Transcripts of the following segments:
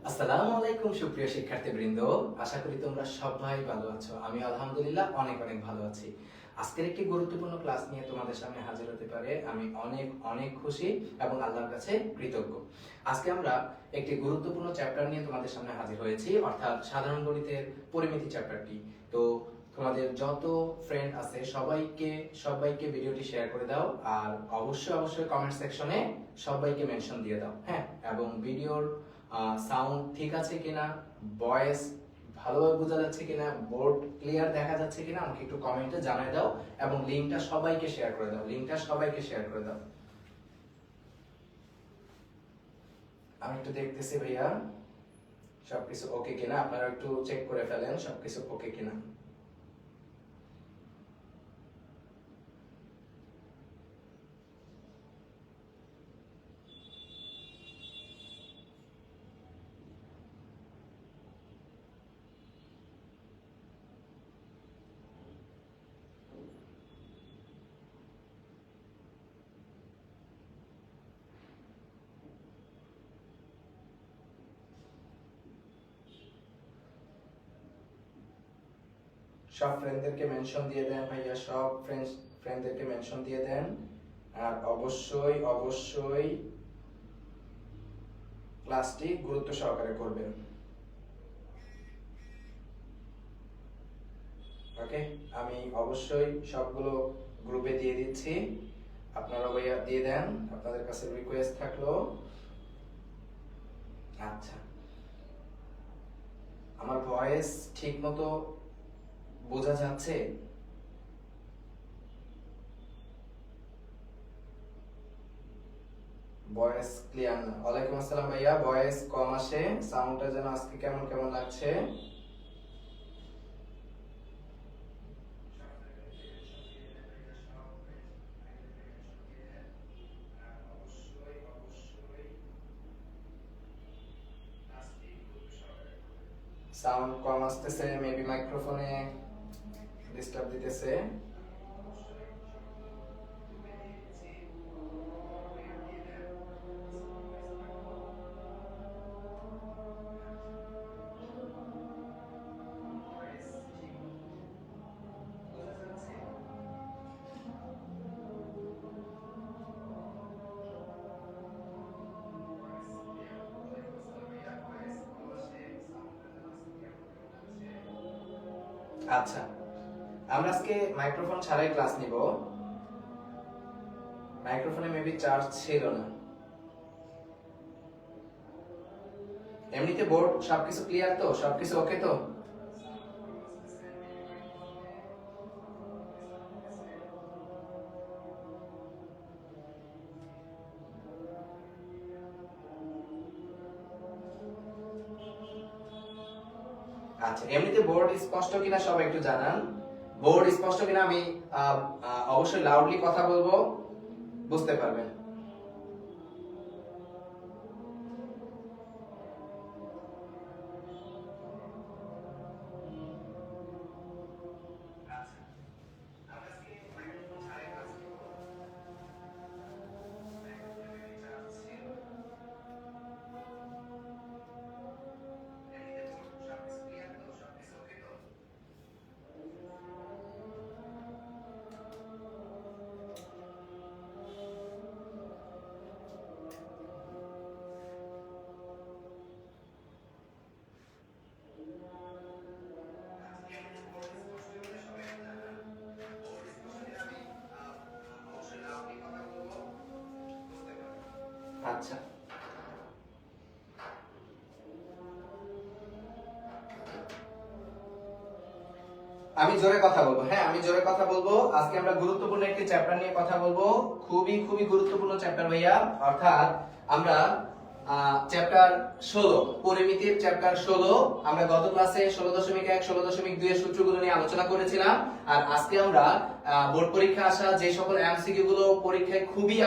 আসসালামু আলাইকুম সুপ্রিয় শিক্ষার্থীবৃন্দ, আশা করি তোমরা সবাই ভালো আছো। আমি আলহামদুলিল্লাহ অনেক অনেক ভালো আছি। আজকের একটি গুরুত্বপূর্ণ ক্লাস নিয়ে তোমাদের সামনে হাজির হতে পারে আমি অনেক অনেক খুশি এবং আল্লাহর কাছে কৃতজ্ঞ। আজকে আমরা একটি গুরুত্বপূর্ণ চ্যাপ্টার নিয়ে তোমাদের সামনে হাজির হয়েছি, অর্থাৎ সাধারণ গণিতের পরিমিতি চ্যাপ্টারটি। তো তোমাদের যত ফ্রেন্ড আছে সবাইকে ভিডিওটি শেয়ার করে দাও, আর অবশ্যই কমেন্ট সেকশনে সবাইকে মেনশন দিয়ে দাও। হ্যাঁ, এবং ভিডিওর সাউন্ড ঠিক আছে কিনা, ভয়েস ভালোভাবে বোঝা যাচ্ছে কিনা, বোর্ড ক্লিয়ার দেখা যাচ্ছে কিনা আমাকে একটু কমেন্টে জানিয়ে দাও, এবং লিংকটা সবাইকে শেয়ার করে দাও। আমি একটু দেখতেছি ভাইয়া সবকিছু ওকে কিনা, আপনারা একটু চেক করে ফেলেন সবকিছু ওকে কিনা। সব ফ্রেন্ডদেরকে মেনশন দিয়ে দেন ভাইয়া, সব ফ্রেন্ডদেরকে মেনশন দিয়ে দেন। আর অবশ্যই ক্লাসটি গুরুত্ব সহকারে করবেন। ওকে, আমি অবশ্যই সবগুলো গ্রুপে দিয়ে দিচ্ছি, আপনারা ভাইয়া দিয়ে দেন, আপনাদের কাছে রিকোয়েস্ট থাকলো। আচ্ছা, আমার ভয়েস ঠিক মতো বোঝা যাচ্ছে? ভয়েস ক্লিয়ার না? ওয়ালাইকুম আসসালাম ভাইয়া, ভয়েস কম আসে, সাউন্ডটা যেন আজকে কেমন কেমন লাগছে। সাউন্ড কম আসতেছে, মেবি মাইক্রোফোনে ডিস্টার্ব দিতেছে। আচ্ছা, আমরা আজকে মাইক্রোফোন ছাড়াই ক্লাস নিব। মাইক্রোফোনে মেবি চার্জ ছিল না। এমনিতে বোর্ড সবকিছু ক্লিয়ার তো, সবকিছু ওকে তো? আচ্ছা, এমনিতে বোর্ড স্পষ্ট কিনা সবাই একটু জানান। বোর্ড স্পষ্ট কিনা, আমি অবশ্যই লাউডলি কথা বলবো, বুঝতে পারবেন। আচ্ছা, আমি জোরে কথা বলবো। হ্যাঁ, আমি জোরে কথা বলবো। আজকে আমরা গুরুত্বপূর্ণ একটি চ্যাপ্টার নিয়ে কথা বলবো, খুবই গুরুত্বপূর্ণ চ্যাপ্টার ভাইয়া। অর্থাৎ আমরা চ্যাপ্টার 16, পরিমিতির চ্যাপ্টার 16, আমরা গত ক্লাসে 16.1 16.2 এর সূত্রগুলো নিয়ে আলোচনা করেছিলাম। আর আজকে আমরা বোর্ড পরীক্ষা আসা যে সকল এমসিকিউ গুলো পরীক্ষায় খুবই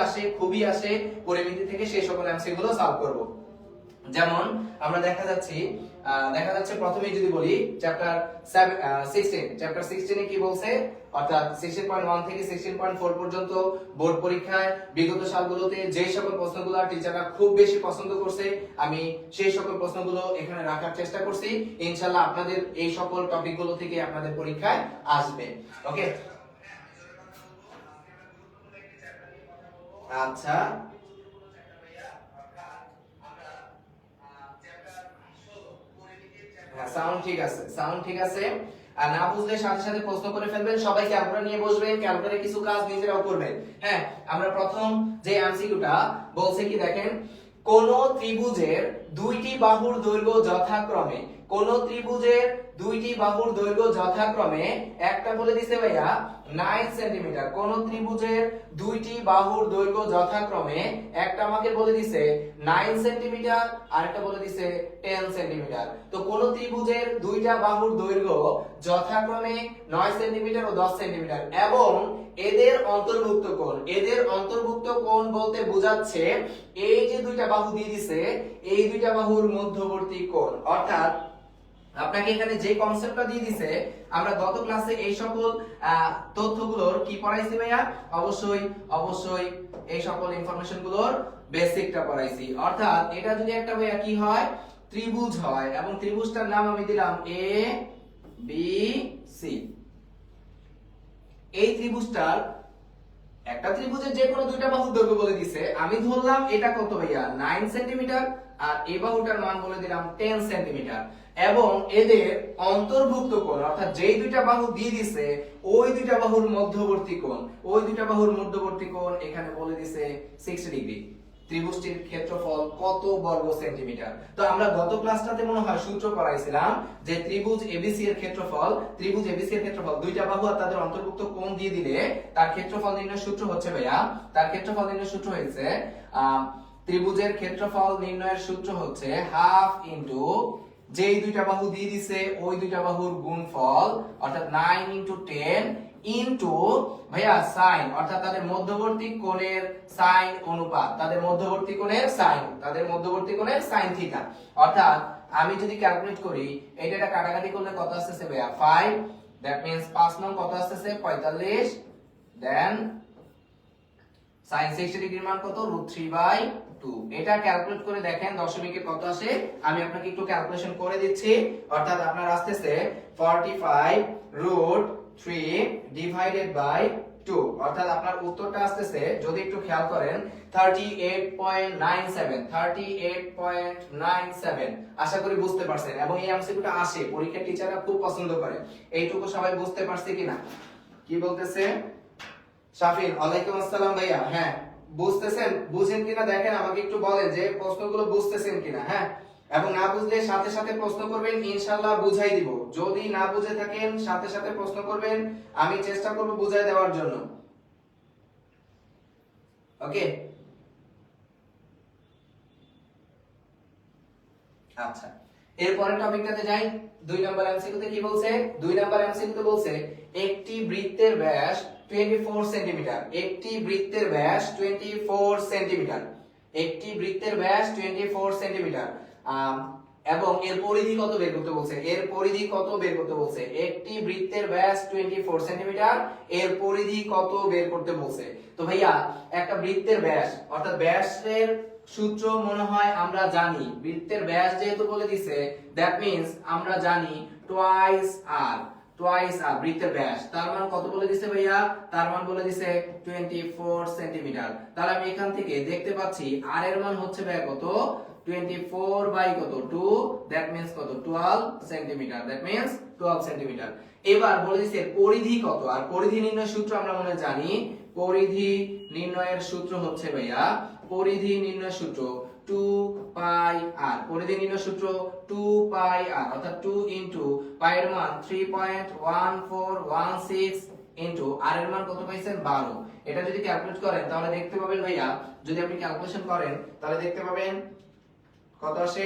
আসে পরিমিতি থেকে, সেই সকল এমসিকিউ গুলো সলভ করব। যেমন আমরা দেখা যাচ্ছে প্রথমেই যদি বলি চ্যাপ্টার 16 এ কি বলছে, অর্থাৎ 16.1 থেকে 16.4 পর্যন্ত বোর্ড পরীক্ষায় বিগত সালগুলোতে যে সকল প্রশ্নগুলো টিচাররা খুব বেশি পছন্দ করছে, আমি সেই সকল প্রশ্নগুলো এখানে রাখার চেষ্টা করছি। ইনশাআল্লাহ আপনাদের এই সকল টপিকগুলো থেকে আপনাদের পরীক্ষায় আসবে। ওকে, আচ্ছা হ্যাঁ, সাউন্ড ঠিক আছে। আর না বুঝলে সাথে সাথে প্রশ্ন করে ফেলবেন, সবাই ক্যালকুলেটর নিয়ে বসবেন, ক্যালকুলেটরে কিছু কাজ নিজেরাও করবেন। হ্যাঁ, আমরা প্রথম যে এমসিকিউটা বলছে কি দেখেন, কোন ত্রিভুজের দুইটি বাহুর দৈর্ঘ্য যথাক্রমে, কোন ত্রিভুজের দুইটি বাহুর দৈর্ঘ্য যথাক্রমে, একটা বলে দিছে ভাইয়া 9 সেন্টিমিটার, কোন ত্রিভুজের দুইটি বাহুর দৈর্ঘ্য যথাক্রমে, একটা আমাকে বলে দিছে 9 সেন্টিমিটার আর একটা বলে দিছে 10 সেন্টিমিটার। তো কোন ত্রিভুজের দুইটা বাহুর দৈর্ঘ্য যথাক্রমে 9 সেন্টিমিটার ও 10 সেন্টিমিটার এবং এদের অন্তর্ভুক্ত কোণ বলতে বোঝাচ্ছে এই যে দুইটা বাহু দিয়ে দিছে, এই দুইটা বাহুর মধ্যবর্তী কোণ। অর্থাৎ আপনাকে এখানে যে কনসেপ্টটা দিয়ে দিছে, আমরা গত ক্লাসে এই সকল তথ্যগুলোর কি পড়াইছি ভাইয়া, অবশ্যই এই সকল ইনফরমেশন গুলোর বেসিকটা পড়াইছি। অর্থাৎ এটা যদি একটা ভাইয়া কি হয়, ত্রিভুজ হয়, এবং ত্রিভুজটার নাম আমি দিলাম এ বি সি। এই ত্রিভুজটার একটা ত্রিভুজের যে কোনো দুইটা বাহুর দৈর্ঘ্য বলে দিছে, আমি ধরলাম এটা কত ভাইয়া 9 সেন্টিমিটার আর এই বাহুটার মান বলে দিলাম 10 সেন্টিমিটার, এবং এদের অন্তর্ভুক্ত কোণ অর্থাৎ যেই দুইটা বাহু দিয়ে দিছে ওই দুইটা বাহুর মধ্যবর্তী কোণ এখানে বলে দিছে 60 ডিগ্রি। ত্রিভুজটির ক্ষেত্রফল কত বর্গ সেন্টিমিটার। তো আমরা গত ক্লাসটাতে মনে হয় সূত্র পড়াইছিলাম যে ত্রিভুজ এবিসি এর ক্ষেত্রফল দুইটা বাহু আর তাদের অন্তর্ভুক্ত কোণ দিয়ে দিলে তার ক্ষেত্রফল নির্ণয়ের সূত্র হচ্ছে ভাইয়া, ত্রিভুজের ক্ষেত্রফল নির্ণয়ের সূত্র হচ্ছে হাফ ইনটু যেই দুইটা বাহু দিয়ে দিছে ওই দুইটা বাহুর গুণফল, অর্থাৎ 9 ইনটু 10 ইনটু ভাইয়া সাইন, অর্থাৎ তাদের মধ্যবর্তী কোণের সাইন অনুপাত, তাদের মধ্যবর্তী কোণের সাইন থিটা। অর্থাৎ আমি যদি ক্যালকুলেট করি, এটা কাটাকাটি করলে কত আসছে ভাইয়া 5, দ্যাট মিন্স 5 নং কত আসছে 45, দেন sin 60 ডিগ্রির মান কত √3/2। এটা ক্যালকুলেট করে দেখেন দশমিকে কত আসে, আমি আপনাকে একটু ক্যালকুলেশন করে দিচ্ছি। অর্থাৎ আপনার আসছে 45√3 ডিভাইডেড বাই 2, অর্থাৎ আপনার উত্তরটা আসছে, যদি একটু খেয়াল করেন 38.97। আশা করি বুঝতে পারছেন, এবং এই এমসিকিউটা আসে পরীক্ষার টিচাররা খুব পছন্দ করে। এইটুকু সবাই বুঝতে পারছে কিনা, কি বলতেছে শাফিন? ওয়ালাইকুম আসসালাম ভাইয়া। হ্যাঁ, বুঝেন কিনা দেখেন, আমাকে একটু বলেন যে প্রশ্নগুলো বুঝতেছেন কিনা। হ্যাঁ, এবং না বুঝলে সাথে সাথে প্রশ্ন করবেন, ইনশাআল্লাহ বুঝাই দিব। যদি না বুঝে থাকেন সাথে সাথে প্রশ্ন করবেন, আমি চেষ্টা করব বুঝাই দেওয়ার জন্য। ওকে, আচ্ছা এরপরের টপিকটাতে যাই। 2 নম্বর এমসিকিউতে কি বলছে? 2 নম্বর এমসিকিউতে বলছে একটি বৃত্তের ব্যাস 24 সেন্টিমিটার, একটি বৃত্তের ব্যাস 24 সেন্টিমিটার, একটি বৃত্তের ব্যাস 24 সেন্টিমিটার, এবং এর পরিধি কত বের করতে বলছে, একটি বৃত্তের ব্যাস 24 সেন্টিমিটার, এর পরিধি কত বের করতে বলছে। তো ভাইয়া একটা বৃত্তের ব্যাস অর্থাৎ ব্যাসের সূত্র মনে হয় আমরা জানি, বৃত্তের ব্যাস যেহেতু বলে দিছে দ্যাট মিন্স আমরা জানি টুয়াইস আর বৃত্তের ব্যাস, তার মান কত বলে দিছে ভাইয়া, তার মান বলে দিছে 24 সেন্টিমিটার। তাহলে আমি এখান থেকে দেখতে পাচ্ছি আর এর মান হচ্ছে ভাইয়া কত 24 বাই কত 2, দ্যাট মিন্স কত 12 সেন্টিমিটার, এবার বলে দিছে পরিধি কত, আর পরিধি নির্ণয়ের সূত্র আমরা মনে জানি, পরিধি নির্ণয়ের সূত্র হচ্ছে ভাইয়া, পরিধি নির্ণয়ের সূত্র 2 পাই আর, পরিধি নির্ণয়ের সূত্র 2 পাই আর, অর্থাৎ 2 ইনটু পাই এর মান 3.1416 ইনটু আর এর মান কত পাইছেন 12। এটা যদি ক্যালকুলেট করেন তাহলে দেখতে পাবেন ভাইয়া, যদি আপনি ক্যালকুলেশন করেন তাহলে দেখতে পাবেন কত আসে,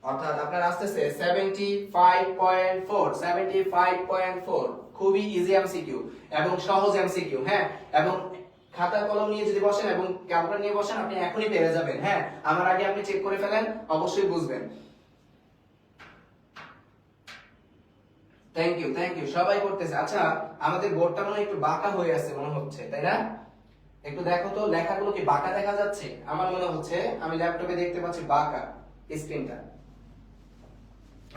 অর্থাৎ আপনার আসছে 75.4। খুবই ইজি এমসিকিউ এবং সহজ এমসিকিউ। হ্যাঁ, এবং খাতা কলম নিয়ে যদি বসেন এবং ক্যালকুলেটর নিয়ে বসেন আপনি এখনই পেরে যাবেন। হ্যাঁ, আমার আগে আপনি চেক করে ফেলেন, অবশ্যই বুঝবেন। থ্যাংক ইউ সবাই করতেছে। আচ্ছা, আমাদের বোর্ডটা মনে হয় একটু বাঁকা হয়ে আছে মনে হচ্ছে, তাই না? একটু দেখো তো লেখাগুলো কি বাঁকা দেখা যাচ্ছে? আমার মনে হচ্ছে আমি ল্যাপটপে দেখতে পাচ্ছি বাঁকা স্ক্রিনটা।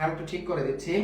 আমি একটু ঠিক করে দিচ্ছি।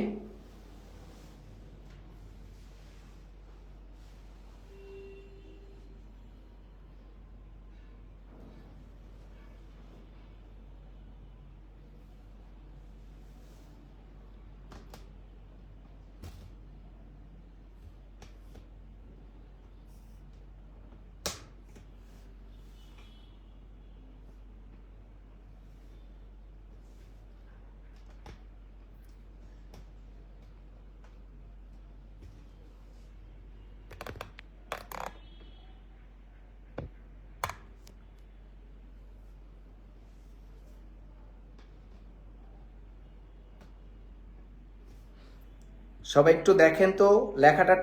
সবাই একটু দেখেন তো লেখাটা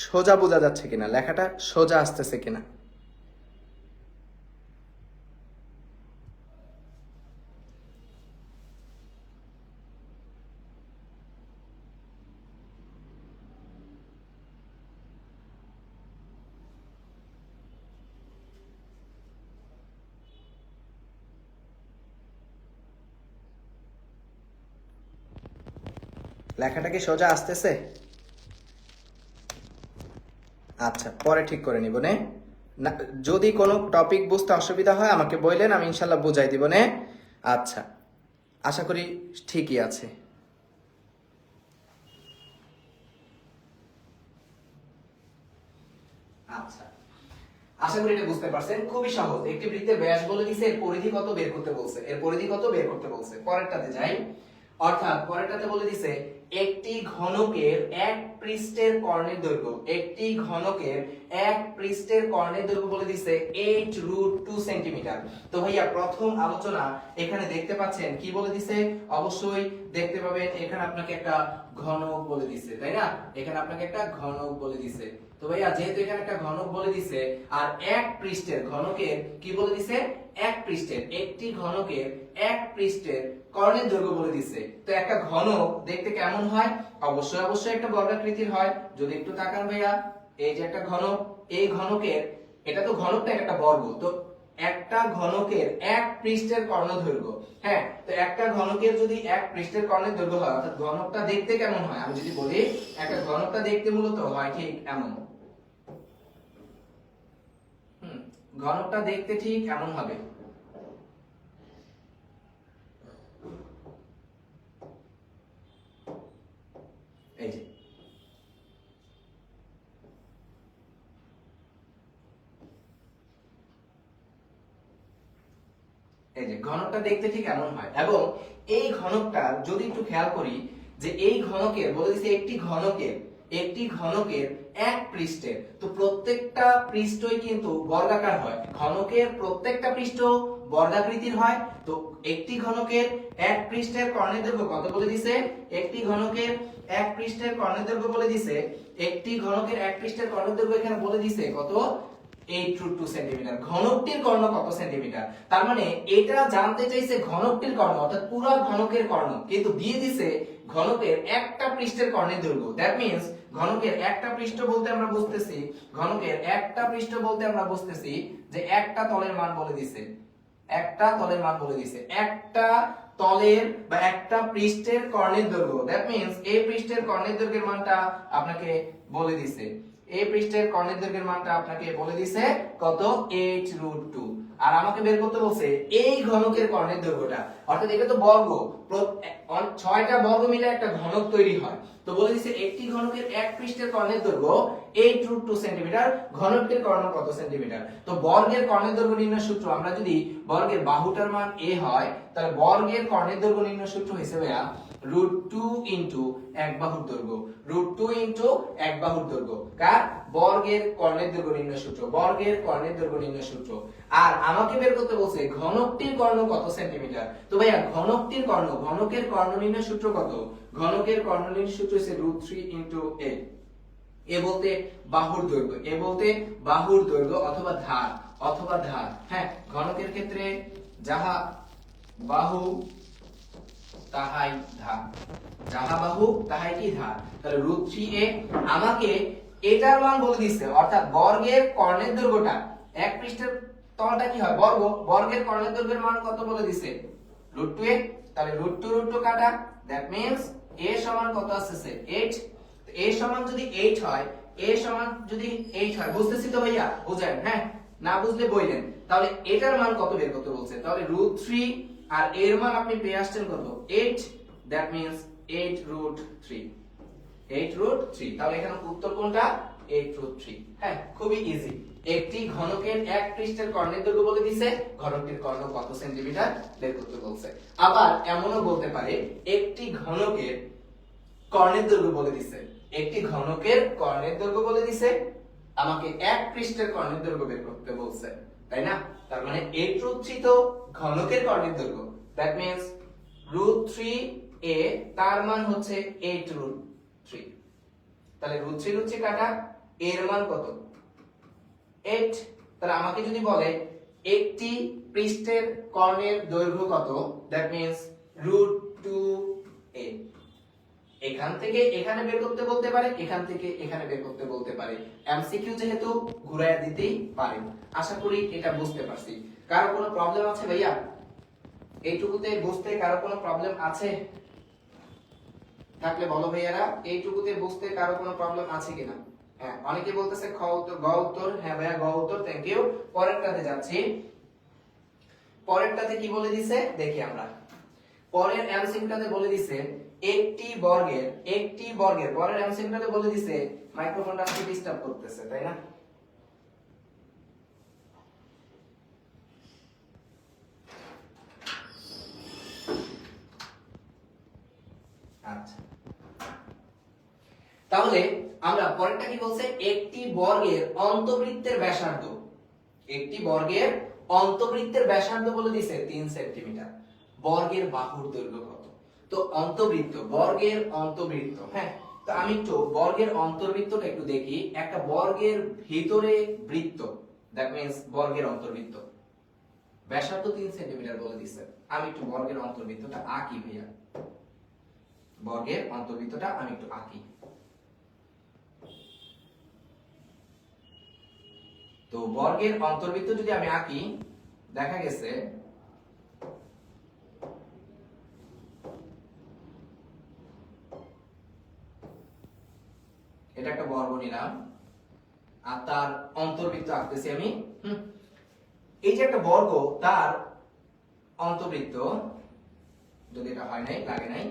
সোজা বোঝা যাচ্ছে কিনা, লেখাটা সোজা আসতেছে কিনা। লেখাটা কি সোজা আসতেছে? আচ্ছা, পরে ঠিক করে নিব নে। যদি কোনো টপিক বুঝতে অসুবিধা হয় আমাকে বললেন, আমি ইনশাল্লাহ বুঝাই দিব নে। আচ্ছা, আশা করি ঠিকই আছে। আচ্ছা, আশা করি এটা বুঝতে পারছেন। খুবই সহজ, একটি বৃত্তের ব্যাস বলে দিয়েছে, এর পরিধি কত বের করতে বলছে, এর পরিধি কত বের করতে বলছে। পরেরটাতে যাই, অর্থাৎ পরেরটাতে বলে দিয়েছে একটি ঘনকের এক পৃষ্ঠের কর্ণের দৈর্ঘ্য, একটি ঘনকের এক পৃষ্ঠের কর্ণের দৈর্ঘ্য বলে দিয়েছে 8√2 সেন্টিমিটার। তো ভাইয়া প্রথম আলোচনা এখানে দেখতে পাচ্ছেন কি বলে দিয়েছে, অবশ্যই দেখতে পাবেন এখানে আপনাকে একটা ঘনক বলে দিয়েছে, তাই না? এখানে আপনাকে একটা ঘনক বলে দিয়েছে। তো ভাইয়া যেহেতু এখানে একটা ঘনক বলে দিছে আর এক পৃষ্ঠের ঘনকের কি বলে দিছে, এক পৃষ্ঠের, একটি ঘনকের এক পৃষ্ঠের কর্ণের দৈর্ঘ্য বলে দিছে। তো একটা ঘনক দেখতে কেমন হয়? অবশ্যই একটা বর্গাকৃতির হয়। যদি একটু তাকান ভাইয়া, এই যে একটা ঘনক, এই ঘনকের, এটা তো ঘনকটা একটা বর্গ, তো একটা ঘনকের এক পৃষ্ঠের কর্ণদৈর্ঘ্য। হ্যাঁ, তো একটা ঘনকের যদি এক পৃষ্ঠের কর্ণের দৈর্ঘ্য হয় অর্থাৎ ঘনকটা দেখতে কেমন হয়, আমি যদি বলি একটা ঘনকটা দেখতে মূলত হয় ঠিক এমন। ঘনকটা দেখতে ঠিক এমন হবে। এই যে ঘনকটা দেখতে ঠিক এমন হয়। এবং এই ঘনকটা যদি একটু খেয়াল করি যে এই ঘনকের বলে দিচ্ছে একটি ঘনকের এক পৃষ্ঠের, তো প্রত্যেকটা পৃষ্ঠই কিন্তু বর্গাকার হয়। ঘনকের প্রত্যেকটা পৃষ্ঠ বর্গাকৃতির হয়। তো একটি ঘনকের এক পৃষ্ঠের কর্ণের দৈর্ঘ্য কত বলে দিছে, একটি ঘনকের এক পৃষ্ঠের কর্ণের দৈর্ঘ্য বলে দিছে, একটি ঘনকের এক পৃষ্ঠের কর্ণের দৈর্ঘ্য এখানে বলে দিছে কত, 8√2 সেন্টিমিটার। ঘনকটির কর্ণ কত সেন্টিমিটার? তার মানে এটা জানতে চাইছে ঘনকটির কর্ণ অর্থাৎ পুরো ঘনকের কর্ণ, কিন্তু দিয়ে দিছে ঘনকের একটা পৃষ্ঠের কর্ণের দৈর্ঘ্য। দ্যাট মিন্স ঘনকের একটা পৃষ্ঠ বলতে আমরা বুঝতেছি, ঘনকের একটা পৃষ্ঠ বলতে আমরা বুঝতেছি যে একটা তলের মান বলে দিছে, একটা তলের মান বলে দিছে, একটা তলের বা একটা পৃষ্ঠের কর্ণের দৈর্ঘ্য। দ্যাট মিন্স এই পৃষ্ঠের কর্ণের দৈর্ঘ্যের মানটা আপনাকে বলে দিছে, এই পৃষ্ঠের কর্ণের দৈর্ঘ্যের মানটা আপনাকে বলে দিছে কত, 8√2। আর আমাকে বের করতে বলছে এই ঘনকের কর্ণের দৈর্ঘ্যটা, অর্থাৎ এটা তো বর্গ, 6টা বর্গ মিলে একটা ঘনক তৈরি হয়। তো বলে দিছে একটি ঘনকের এক পৃষ্ঠের কর্ণের দৈর্ঘ্য 8√2 সেন্টিমিটার, ঘনকটির কর্ণ কত সেন্টিমিটার। তো বর্গের কর্ণের দৈর্ঘ্য নির্ণয় সূত্র, আমরা যদি বর্গের বাহুটার মান a হয় তাহলে বর্গের কর্ণের দৈর্ঘ্য নির্ণয় সূত্র হিসেবে √2 ইনটু এক বাহুর দৈর্ঘ্য, √2 ইনটু এক বাহুর দৈর্ঘ্য, কার, বর্গের কর্ণের দৈর্ঘ্য নির্ণয় সূত্র, বর্গের কর্ণের দৈর্ঘ্য নির্ণয় সূত্র। আর আমাকে বের করতে বলছে ঘনকটির কর্ণ কত সেন্টিমিটার। তো ভাইয়া ঘনকটির কর্ণ, ঘনকের কর্ণ নির্ণয় সূত্র কত, ঘনকের কর্ণ নির্ণয় সূত্র হচ্ছে √3 ইনটু a। এ বলতে বাহুর দৈর্ঘ্য, এ বলতে বাহুর দৈর্ঘ্য অথবা ধার, অথবা ধার। হ্যাঁ, ঘনকের ক্ষেত্রে যাহা বাহু তাহাই ধার, যাহা বাহু তাহাই কি ধার। তাহলে √3a আমাকে এটার মান বলে দিচ্ছে, অর্থাৎ বর্গের কর্ণের দৈর্ঘ্যটা, এক পৃষ্ঠের তলটা কি হয় বর্গ, বর্গের কর্ণের দৈর্ঘ্যের মান কত বলে দিচ্ছে √2a। তাহলে √2 কাটা, দ্যাট মিন্স a সমান কত আসছে 8। a সমান যদি 8 হয়, a সমান যদি 8 হয়, বুঝতেছি তো ভাইয়া, বুঝেন? হ্যাঁ, না বুঝলে বললেন। তাহলে এটার মান কত বের করতে বলছে, তাহলে √3 আর এর মান আপনি পেয়ে আসছেন কত 8, দ্যাট মিন্স 8√3, 8√3। তাহলে এখানে উত্তর কোনটা 8√3। হ্যাঁ, খুবই ইজি। একটি ঘনকের এক পৃষ্ঠের কর্ণের দৈর্ঘ্য বলে দিয়েছে, ঘনকটির কর্ণ কত সেন্টিমিটার বের করতে বলছে। আবার এমনও বলতে পারে একটি ঘনকের কর্ণের দৈর্ঘ্য বলে দিয়েছে, একটি ঘনকের কর্ণের দৈর্ঘ্য বলে দিয়েছে, আমাকে এক পৃষ্ঠের কর্ণের দৈর্ঘ্য বের করতে বলছে, তাই না? তার মানে 8√3 তো ঘনকের কর্ণের দৈর্ঘ্য, দ্যাট মিন্স √3a তার মান হচ্ছে 8√3। তাহলে √3 কাটা, এর মান কত 8। তাহলে আমাকে যদি বলে একটি পৃষ্ঠের কর্ণের দৈর্ঘ্য কত, দ্যাট মিন্স √2a। এখান থেকে এখানে বের করতে বলতে পারে, এখান থেকে এখানে বের করতে বলতে পারে, এমসিকিউ যেহেতু ঘুরায় দিতেই পারে। আশা করি এটা বুঝতে পারছি। কারো কোনো প্রবলেম আছে ভাইয়া? এইটুকুতে বুঝতে কারো কোনো প্রবলেম আছে? থাকলে বলো ভাইয়ারা, এইটুকুতে বুঝতে কারো কোনো প্রবলেম আছে কিনা? হ্যাঁ, অনেকে বলতেছে খ উত্তর, গ উত্তর। হ্যাঁ ভাইয়া, গ উত্তর, থ্যাংক ইউ। পরেরটাতে যাচ্ছি। পরেরটাতে কি বলে দিছে দেখি আমরা। পরের এমসিকিউটাতে বলে দিছে একটি বর্গের পরের এমসিকিউটাতে বলে দিছে, মাইক্রোফোনটা কি ডিস্টার্ব করতেছে তাই না? আচ্ছা, তাহলে আমরা পরেরটা কি বলছে, একটি বর্গের অন্তবৃত্তের ব্যাসার্ধ, একটি বর্গের অন্তবৃত্তের ব্যাসার্ধ বলে দিছে 3 সেন্টিমিটার। বর্গের বাহুর দৈর্ঘ্য কত? তো অন্তবৃত্ত, বর্গের অন্তবৃত্ত। হ্যাঁ, তো আমি একটু বর্গের অন্তর্বৃত্তটা একটু দেখি। একটা বর্গের ভিতরে বৃত্ত, দ্যাট মিন্স বর্গের অন্তর্বৃত্ত, ব্যাসার্ধ 3 সেন্টিমিটার বলে দিছে। আমি একটু বর্গের অন্তর্বৃত্তটা আঁকি ভাইয়া, বর্গের অন্তর্বৃত্তটা আমি একটু আঁকি। তো বর্গের অন্তর্বৃত্ত যদি আমি আঁকি, দেখা গেছে এটা একটা বর্গ নিলাম আর তার অন্তর্বৃত্ত আঁকতেছি আমি। এই যে একটা বর্গ, তার অন্তর্বৃত্ত, যদি এটা হয় নাই, লাগে নাই,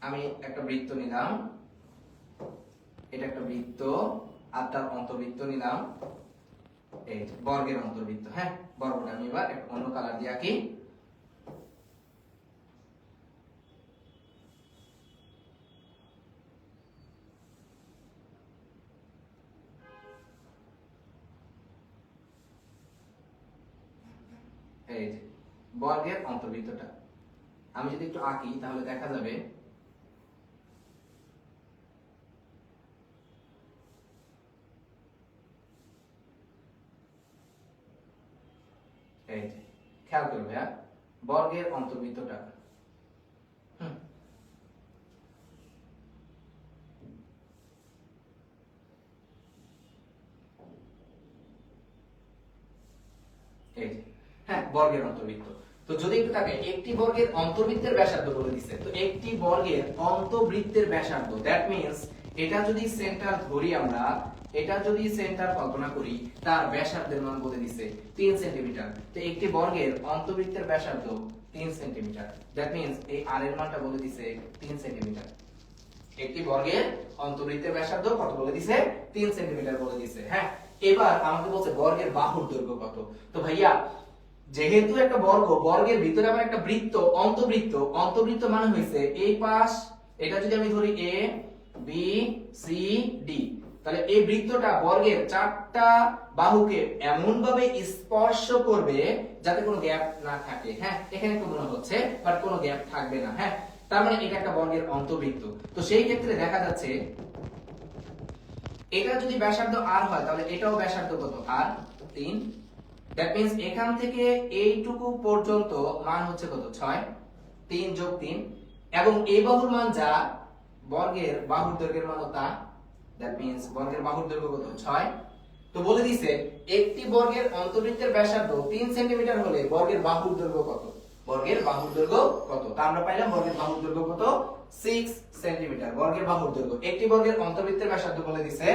আমি একটা বৃত্ত নিলাম, এটা একটা বৃত্ত আর তার অন্তর্বৃত্ত নিলাম, এই বর্গের অন্তর্বৃত্ত। হ্যাঁ, বর্গটা আমি এবার একটা অন্য কালার দিয়ে আঁকি। এই যে বর্গের অন্তর্বৃত্তটা আমি যদি একটু আঁকি, তাহলে দেখা যাবে এই যে, খেয়াল করবে বর্গের অন্তর্বৃত্তটা। এই যে, হ্যাঁ, বর্গের অন্তর্বৃত্ত। তো যদি একটু তাকে একটি বর্গের অন্তর্বৃত্তের ব্যাসার্ধ বলে দিছে, তো একটি বর্গের অন্তর্বৃত্তের ব্যাসার্ধ, দ্যাট মিন্স এটা যদি সেন্টার ধরি আমরা, এটা যদি সেন্টার কল্পনা করি, তার ব্যাসার্ধের মান বলে দিছে 3 সেন্টিমিটার। তো একটি বর্গের অন্তর্বৃত্তের ব্যাসার্ধ 3 সেন্টিমিটার, দ্যাট মিন্স এই আর এর মানটা বলে দিছে 3 সেন্টিমিটার। একটি বর্গের অন্তর্বৃত্তের ব্যাসার্ধ কত বলে দিছে, 3 সেন্টিমিটার বলে দিছে। হ্যাঁ, এবার আমাকে বলছে বর্গের বাহুর দৈর্ঘ্য কত। তো ভাইয়া, যেহেতু একটা বর্গ, বর্গের ভিতরে আবার একটা বৃত্ত, অন্তবৃত্ত, অন্তবৃত্ত মানে হইছে এই পাশ, এটা যদি আমি ধরি এ বি সি ডি, তাহলে এই বৃত্তটা বর্গের চারটা বাহুকে এমন ভাবে স্পর্শ করবে যাতে কোনো গ্যাপ না থাকে। হ্যাঁ, এখানে একটু মনে হচ্ছে বাট কোনো গ্যাপ থাকবে না। হ্যাঁ, তার মানে এটা একটা বর্গের অন্তবৃত্ত। তো সেই ক্ষেত্রে দেখা যাচ্ছে এটা যদি ব্যাসার্ধ r হয় তাহলে এটাও ব্যাসার্ধ কত r 3। দ্যাট মিন্স এখান থেকে এইটুকু পর্যন্ত মান হচ্ছে কত 6, 3 যোগ 3, এবং এই বাহুর মান যা বর্গের বাহুর দৈর্ঘ্যের মান তা। দ্যাট মিন্স বর্গের বাহুর দৈর্ঘ্য কত 6। তো বলে দিছে একটি বর্গের অন্তবৃত্তের ব্যাসার্ধ 3 সেন্টিমিটার হলে বর্গের বাহুর দৈর্ঘ্য কত। বর্গের বাহুর দৈর্ঘ্য কত তা আমরা পাইলাম। বর্গের বাহুর দৈর্ঘ্য কত 6 সেন্টিমিটার। বর্গের বাহুর দৈর্ঘ্য একটি বর্গের অন্তবৃত্তের ব্যাসার্ধ বলে দিছে,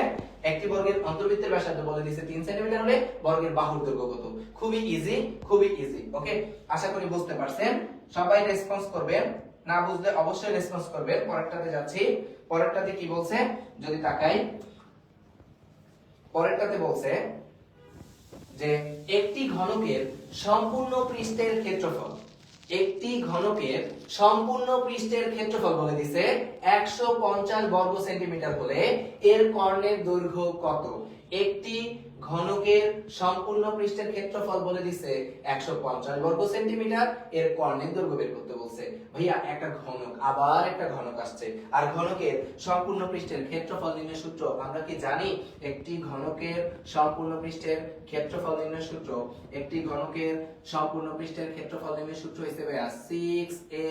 একটি বর্গের অন্তবৃত্তের ব্যাসার্ধ বলে দিছে 3 সেন্টিমিটার হলে বর্গের বাহুর দৈর্ঘ্য কত। খুবই ইজি, খুবই ইজি। ওকে, আশা করি বুঝতে পারছেন। সবাই রেসপন্স করবেন, না বুঝলে অবশ্যই রেসপন্স করবেন। পরেরটাতে যাচ্ছি। পরেরটাতে কি বলছে যদি তাকাই, পরেরটাতে বলছে যে একটি ঘনকের সম্পূর্ণ পৃষ্ঠের ক্ষেত্রফল, একটি ঘনকের সম্পূর্ণ পৃষ্ঠের ক্ষেত্রফল বলে দিছে 150 বর্গ সেন্টিমিটার হলে এর কর্ণের দৈর্ঘ্য কত। একটি ঘনকের সম্পূর্ণ পৃষ্ঠের ক্ষেত্রফল বলে দিছে 150 বর্গ সেন্টিমিটার, এর কর্ণের দৈর্ঘ্য বের করতে বলছে। ভাইয়া একটা ঘনক, আবার একটা ঘনক আসছে, আর ঘনকের সম্পূর্ণ পৃষ্ঠের ক্ষেত্রফল নির্ণয় সূত্র আমরা কি জানি? একটি ঘনকের সম্পূর্ণ পৃষ্ঠের ক্ষেত্রফল নির্ণয় সূত্র, একটি ঘনকের সম্পূর্ণ পৃষ্ঠের ক্ষেত্রফল নির্ণয় সূত্র হিসেবে 6a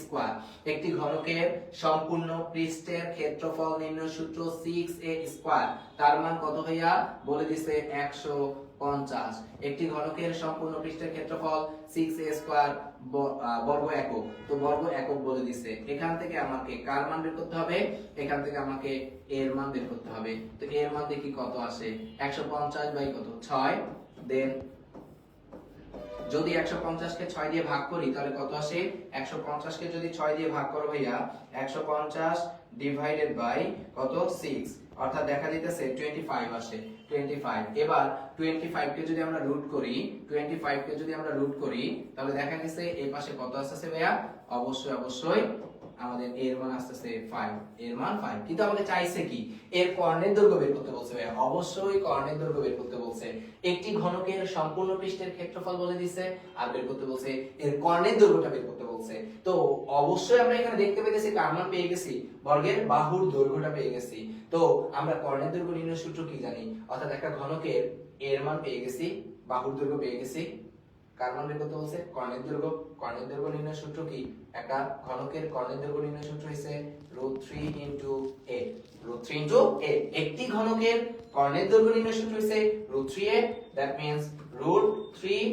স্কয়ার। একটি ঘনকের সম্পূর্ণ পৃষ্ঠের ক্ষেত্রফল নির্ণয় সূত্র 6a স্কয়ার, তার মান কত ভাইয়া বলে দিছে 150। একটি ঘনকের সম্পূর্ণ পৃষ্ঠের ক্ষেত্রফল 6a স্কয়ার বর্গ একক। তো বর্গ একক বলে দিছে। এখান থেকে আমাকে কার মান বের করতে হবে? এখান থেকে আমাকে এর মান বের করতে হবে। তো এর মান দেখি কত আসে, 150 বাই কত 6। দেন যদি 150 কে 6 দিয়ে ভাগ করি তাহলে কত আসে? 150 কে যদি 6 দিয়ে ভাগ করো ভাইয়া 150 ডিভাইডেড বাই কত 6, অর্থাৎ দেখা যাইতেছে 25 আসে। 25। এবার 25 কে যদি আমরা রুট করি, 25 কে যদি আমরা রুট করি তাহলে দেখা গেছে এই পাশে কত আসছে ভাইয়া? অবশ্যই অবশ্যই আমাদের এর মান আসছে 5, এর মান 5। কিন্তু আমাকে চাইছে কি? এর কর্ণের দৈর্ঘ্য বের করতে বলছে ভাইয়া। অবশ্যই কর্ণের দৈর্ঘ্য বের করতে বলছে। একটি ঘনকের সম্পূর্ণ পৃষ্ঠের ক্ষেত্রফল বলে দিয়েছে আর বের করতে বলছে এর কর্ণের দৈর্ঘ্যটা বের করতে বলছে। তো অবশ্যই আমরা এখানে দেখতে পেয়েছি কার মান পেয়ে গেছি, বর্গের বাহুর দৈর্ঘ্যটা পেয়ে গেছি। তো আমরা কর্ণের দৈর্ঘ্য নির্ণয় সূত্র কি জানি? অর্থাৎ একটা ঘনকের এর মান পেয়ে গেছি, বাহুর দৈর্ঘ্য পেয়ে গেছি, কার মান বের করতে বলছে? কর্ণের দৈর্ঘ্য। কর্ণের দৈর্ঘ্য নির্ণয় সূত্র কি? একটা ঘনকের কর্ণের দৈর্ঘ্য নির্ণয় সূত্র হইছে √3 * a। √3 * a। একটি ঘনকের কর্ণের দৈর্ঘ্য নির্ণয় সূত্র হইছে √3a। দ্যাট মিন্স √3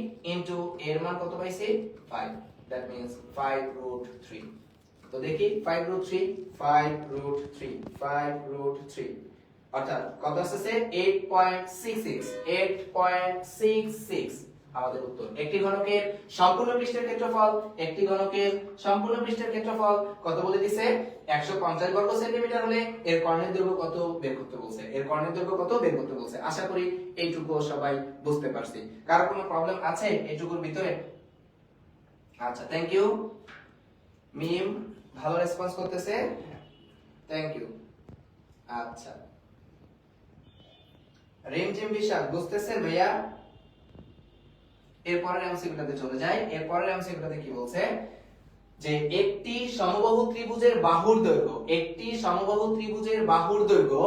* এর মান কত পাইছি? 5। That means 5√3। তো দেখি 5√3, 5√3, 5√3 অর্থাৎ কত আসছে? 8.66, 8.66 আমাদের উত্তর। একটি ঘনকের সম্পূর্ণ পৃষ্ঠের ক্ষেত্রফল, একটি ঘনকের সম্পূর্ণ পৃষ্ঠের ক্ষেত্রফল কত বলে দিছে? 150 বর্গ সেন্টিমিটার হলে এর কর্ণের দৈর্ঘ্য কত বের করতে বলছে। এর কর্ণের দৈর্ঘ্য কত বের করতে বলছে। আশা করি এইটুকু সবাই বুঝতে পারছি। কারো কোনো প্রবলেম আছে এইটুকুর ভিতরে? আচ্ছা, থ্যাংক ইউ। মিম ভালো রেসপন্স করতেছে, থ্যাংক ইউ। আচ্ছা, রিমঝিম বিশাল বুঝতেছেন ভাইয়া? এরপরের এমসিকিউটাতে চলে যাই। এরপরের এমসিকিউটাতে কি বলছে যে একটি সমবাহু ত্রিভুজের বাহুর দৈর্ঘ্য, একটি সমবাহু ত্রিভুজের বাহুর দৈর্ঘ্য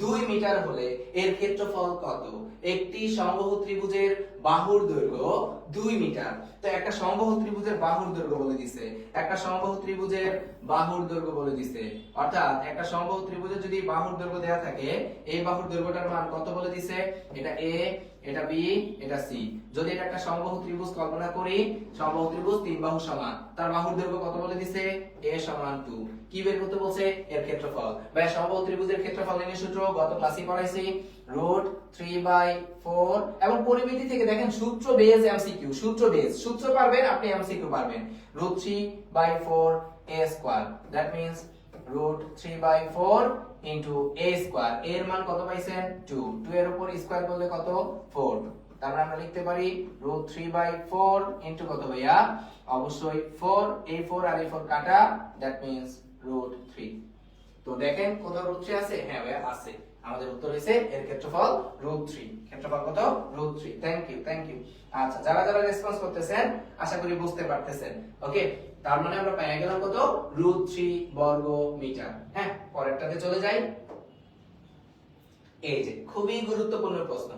2 মিটার হলে এর ক্ষেত্রফল কত। একটি সমবাহু ত্রিভুজের বাহুর দৈর্ঘ্য 2 মিটার। তো একটা সমবাহু ত্রিভুজের বাহুর দৈর্ঘ্য বলে দিছে, একটা সমবাহু ত্রিভুজের বাহুর দৈর্ঘ্য বলে দিছে। অর্থাৎ একটা সমবাহু ত্রিভুজের যদি বাহুর দৈর্ঘ্য দেয়া থাকে, এই বাহুর দৈর্ঘ্যটার মান কত বলে দিছে? এটা a, এটা b, এটা c। যদি এটা একটা সমবাহু ত্রিভুজ কল্পনা করি, সমবাহু ত্রিভুজ তিন বাহু সমান, তার বাহুর দৈর্ঘ্য কত বলে দিছে? a = 2। কি বের করতে বলছে? এর ক্ষেত্রফল। ভাই সমবাহু ত্রিভুজের ক্ষেত্রফল নির্ণয় সূত্র গত ক্লাসে পড়াইছি, √3/4। এবং পরিমিতি থেকে দেখেন সূত্র বেস এমসিকিউ, সূত্র বেস, সূত্র পারবেন আপনি এমসিকিউ পারবেন। √3/4 a square, that means √3/4 a square. এর মান কত পাইছেন? 2। 2 এর উপর স্কয়ার করলে কত? 4। তারপর আমরা লিখতে পারি √3/4 কত ভাইয়া? অবশ্যই 4। এই 4 আর এই 4 কাটা, দ্যাট মিন্স √3। তো দেখেন কোথাও √3 আছে? হ্যাঁ ভাইয়া আছে। আমাদের উত্তর হইছে এর ক্ষেত্রফল √3। ক্ষেত্রফল কত? √3। Thank you. আচ্ছা, যারা যারা রেসপন্স করতেছেন আশা করি বুঝতে পারতেছেন। ওকে, তার মানে আমরা পেয়ে গেলাম কত? √3 বর্গ মিটার। হ্যাঁ, পরেরটাতে চলে যাই। এই যে খুবই গুরুত্বপূর্ণ প্রশ্ন,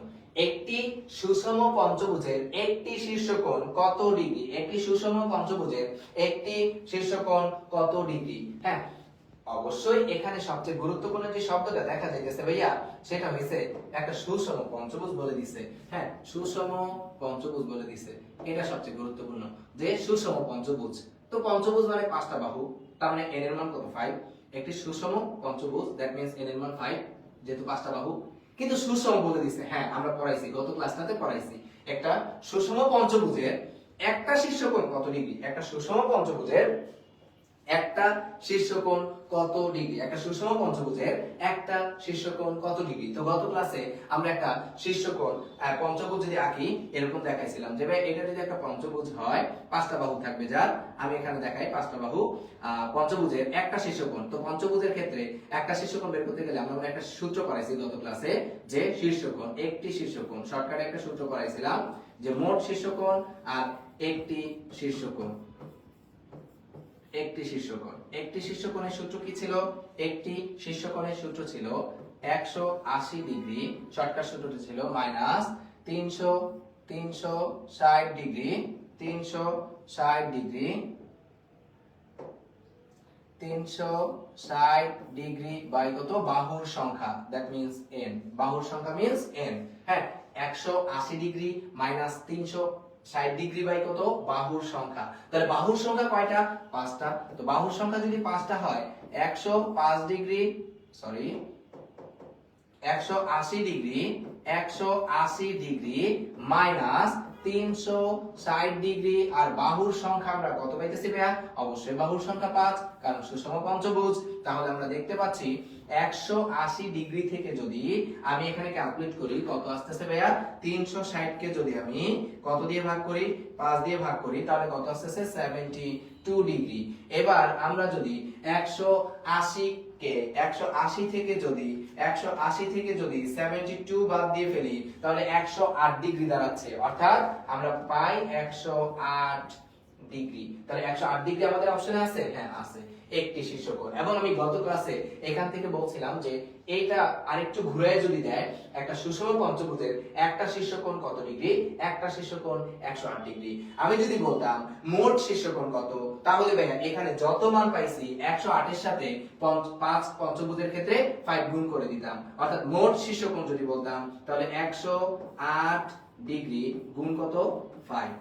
একটি সুষম পঞ্চভুজের একটি শীর্ষকোণ কত ডিগ্রি? একটি সুষম পঞ্চভুজের একটি শীর্ষকোণ কত ডিগ্রি? হ্যাঁ, অবশ্যই এখানে সবচেয়ে গুরুত্বপূর্ণ যে শব্দটা দেখা যাইতেছে ভাইয়া, সেটা হইছে একটা সুষম পঞ্চভুজ বলে দিছে। হ্যাঁ, সুষম পঞ্চভুজ বলে দিছে, এটা সবচেয়ে গুরুত্বপূর্ণ যে সুষম পঞ্চভুজ। তো পঞ্চভুজ মানে পাঁচটা বাহু, তার মানে n এর মান কত? 5। একটি সুষম পঞ্চভুজ, দ্যাট মিন্স n এর মান 5, যেহেতু পাঁচটা বাহু। কিন্তু সুষম বলে দিছে, হ্যাঁ আমরা পড়াইছি, গত ক্লাসটাতে পড়াইছি, একটা সুষম পঞ্চভুজের একটা শীর্ষকোণ কত ডিগ্রি? একটা সুষম পঞ্চভুজের একটা শীর্ষকোণ কত ডিগ্রি? একটা সুষম পঞ্চভুজের একটা শীর্ষকোণ কত ডিগ্রি? তো গত ক্লাসে আমরা একটা শীর্ষকোণ পঞ্চভুজ যদি আঁকি এরকম দেখাইছিলাম যে ভাই এটা যদি একটা পঞ্চভুজ হয়, পাঁচটা বাহু থাকবে, যার আমি এখানে দেখাই পাঁচটা বাহু, পঞ্চভুজের একটা শীর্ষকোণ। তো পঞ্চভুজের ক্ষেত্রে একটা শীর্ষকোণ বের করতে গেলে আমরা একটা সূত্র পড়াইছি গত ক্লাসে, যে শীর্ষকোণ, একটি শীর্ষকোণ, শর্টকাটে একটা সূত্র পড়াইছিলাম যে মোট শীর্ষকোণ আর একটি শীর্ষকোণ। একটি শীর্ষকোণ, একটি শীর্ষকোণের সূত্র কি ছিল? একটি শীর্ষকোণের সূত্র ছিল 180 ডিগ্রি, শর্টকাট সূত্রটি ছিল minus 360 degree, 360 degree, 360 degree by কত? বাহুর সংখ্যা, দ্যাট মিন্স n। বাহুর সংখ্যা মিন্স n। হ্যাঁ, 180 ডিগ্রি মাইনাস 360 ডিগ্রি বাই কত? বাহুর সংখ্যা। তাহলে বাহুর সংখ্যা কয়টা? পাঁচটা। তো বাহুর সংখ্যা যদি পাঁচটা হয়, 105 degree, sorry 180 degree, 180 degree minus 360 degree, আর বাহুর সংখ্যা আমরা কত পাইতেছি ভাইয়া? অবশ্যই বাহুর সংখ্যা 5, কারণ সুষম পঞ্চভুজ। তাহলে আমরা দেখতে পাচ্ছি 180 ডিগ্রি থেকে যদি আমি এখানে ক্যালকুলেট করি কত আসতেছে ভাইয়া? 360 কে যদি আমি কত দিয়ে ভাগ করি? 5 দিয়ে ভাগ করি, তাহলে কত আসতেছে? 72 ডিগ্রি। এবার আমরা যদি 180 কে 180 থেকে যদি 72 বাদ দিয়ে ফেলি, তাহলে 108 ডিগ্রি দাঁড়াচ্ছে, অর্থাৎ আমরা পাই 108 ডিগ্রি। তাহলে 108 ডিগ্রি আমাদের অপশনে আছে? হ্যাঁ আছে, একটি শীর্ষকোণ। এবং আমি গত ক্লাসে এখান থেকে বলছিলাম যে এইটা আরেকটু ঘুরে যদি দেয়, একটা সুষম পঞ্চভুজের একটা শীর্ষকোণ কত ডিগ্রি? একটা শীর্ষকোণ 108 ডিগ্রি। আমি যদি বলতাম মোট শীর্ষকোণ কত, তাহলে ভাইয়া এখানে যত মান পাইছি 108 এর সাথে 5 পঞ্চভুজের ক্ষেত্রে 5 গুণ করে দিতাম, অর্থাৎ মোট শীর্ষকোণ যদি বলতাম তাহলে 108 ডিগ্রি গুণ কত? 5।